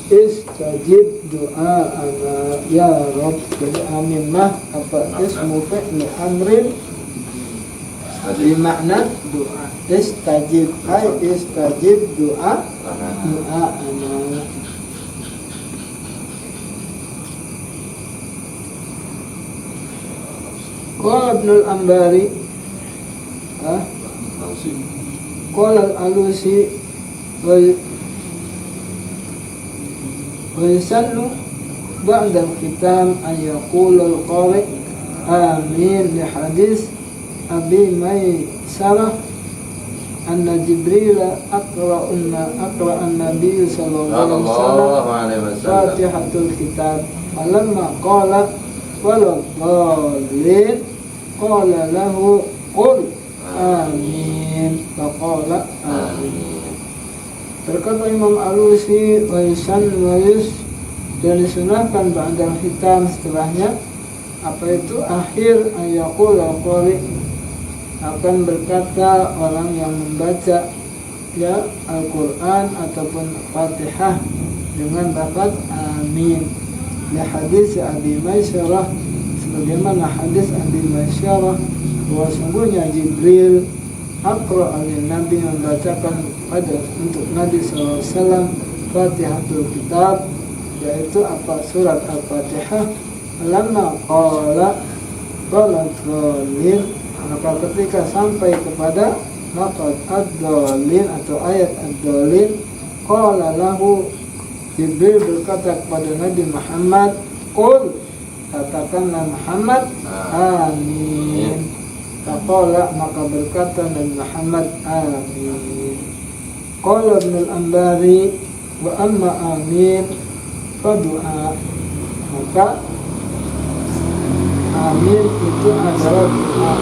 استجب دعاءنا يا رب. Jadi aminah apa ismu fi'li amrin bermakna doa. Istajib ay istajib doa ana. Qala Ibn al-Ambari, qala al-Alusi wa yusannu ba'da al-khitam an yaqula al-qari amin li hadis Abi Maysarah anna Jibril aqra'an Nabi sallallahu alaihi wasallam Fatihatul Kitab falamma qala waladhdallin qala lahu qul amin faqala amin. Berkata Imam Alusi wa dan disunahkan ba'dal hitam setelahnya apa itu akhir ayaqul qari akan berkata orang yang membaca ya Al-Quran ataupun Fatihah dengan lafaz amin. Ya hadis Abi Maisyarah sebagaimana hadis Abi Maisyarah bahwa sungguhnya Jibril aqra Nabi membacakan untuk Nabi SAW Fatihatul Kitab yaitu apa surat Al-Fatihah lamma qala dhalin maka ketika sampai kepada lafaz ad-dhalin atau ayat ad-dhalin qala lahu Jibril berkata kepada Nabi Muhammad qul katakanlah Muhammad amin. Faqala maka berkata Nabi Muhammad amin. Qala Ibnu al-Anbari wa amma amin fadu'a maka amin itu adalah doa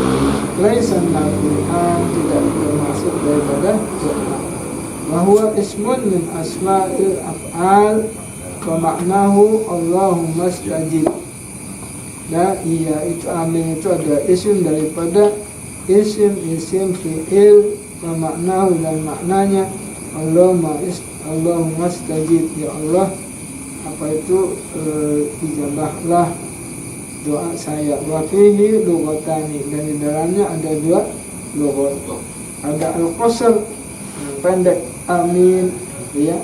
laisa Al-Quran tidak termasuk daripada doa bahwa ismun min asma'il af'al wa maknahu Allahumma stajib dan iya itu amin itu adalah isim daripada isim fi'il wa maknahu dan maknanya Allahumma stajib ya Allah apa itu ijabahlah doa saya wa fihi lughatani dan di dalamnya ada dua lughat ada al-qasr pendek amin ya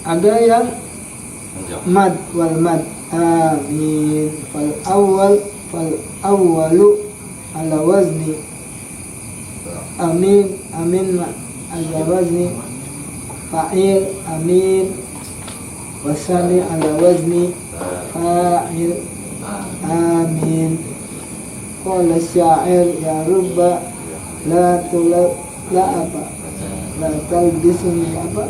ada yang mad wal mad amin fal awwalu ala wazni amin ala wazni fa'il amin wasani ala wazni fa'il amin qala syair ya rubba la talbisuni apa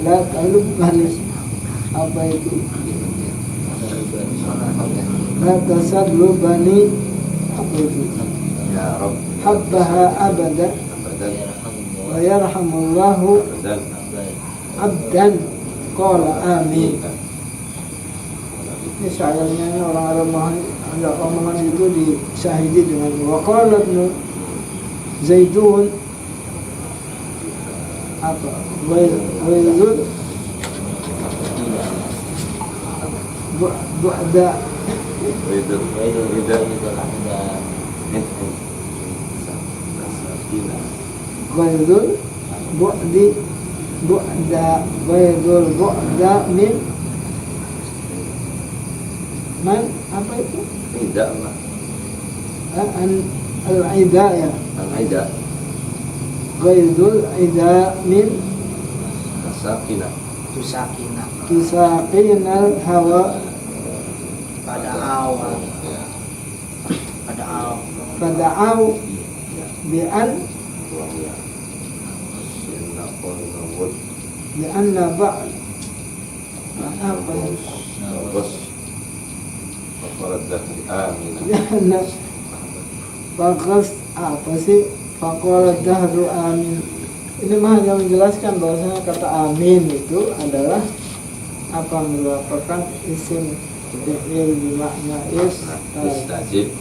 la talbani apa itu la tasadlubani apa itu ya Rabb habbaha abada wa yarhamullahu abdan qala amin. Ini syairnya orang Arab ada omongan itu disyahidi dengan wa qala Ibnu Zaidun apa Waizud bu'da Waizul bu'di Waizul bu'da min man apa itu tidak lah al-ida ya al-ida Waizul ida min sakinah tusakinal hawa pada awal fada'au bi'an li'anna ba'd apa bos faqarat amin li'anna bagas apa sih faqarat dahru amin. Ini mah hanya menjelaskan bahwasanya kata amin itu adalah apa merupakan isim fi'il bermakna istajib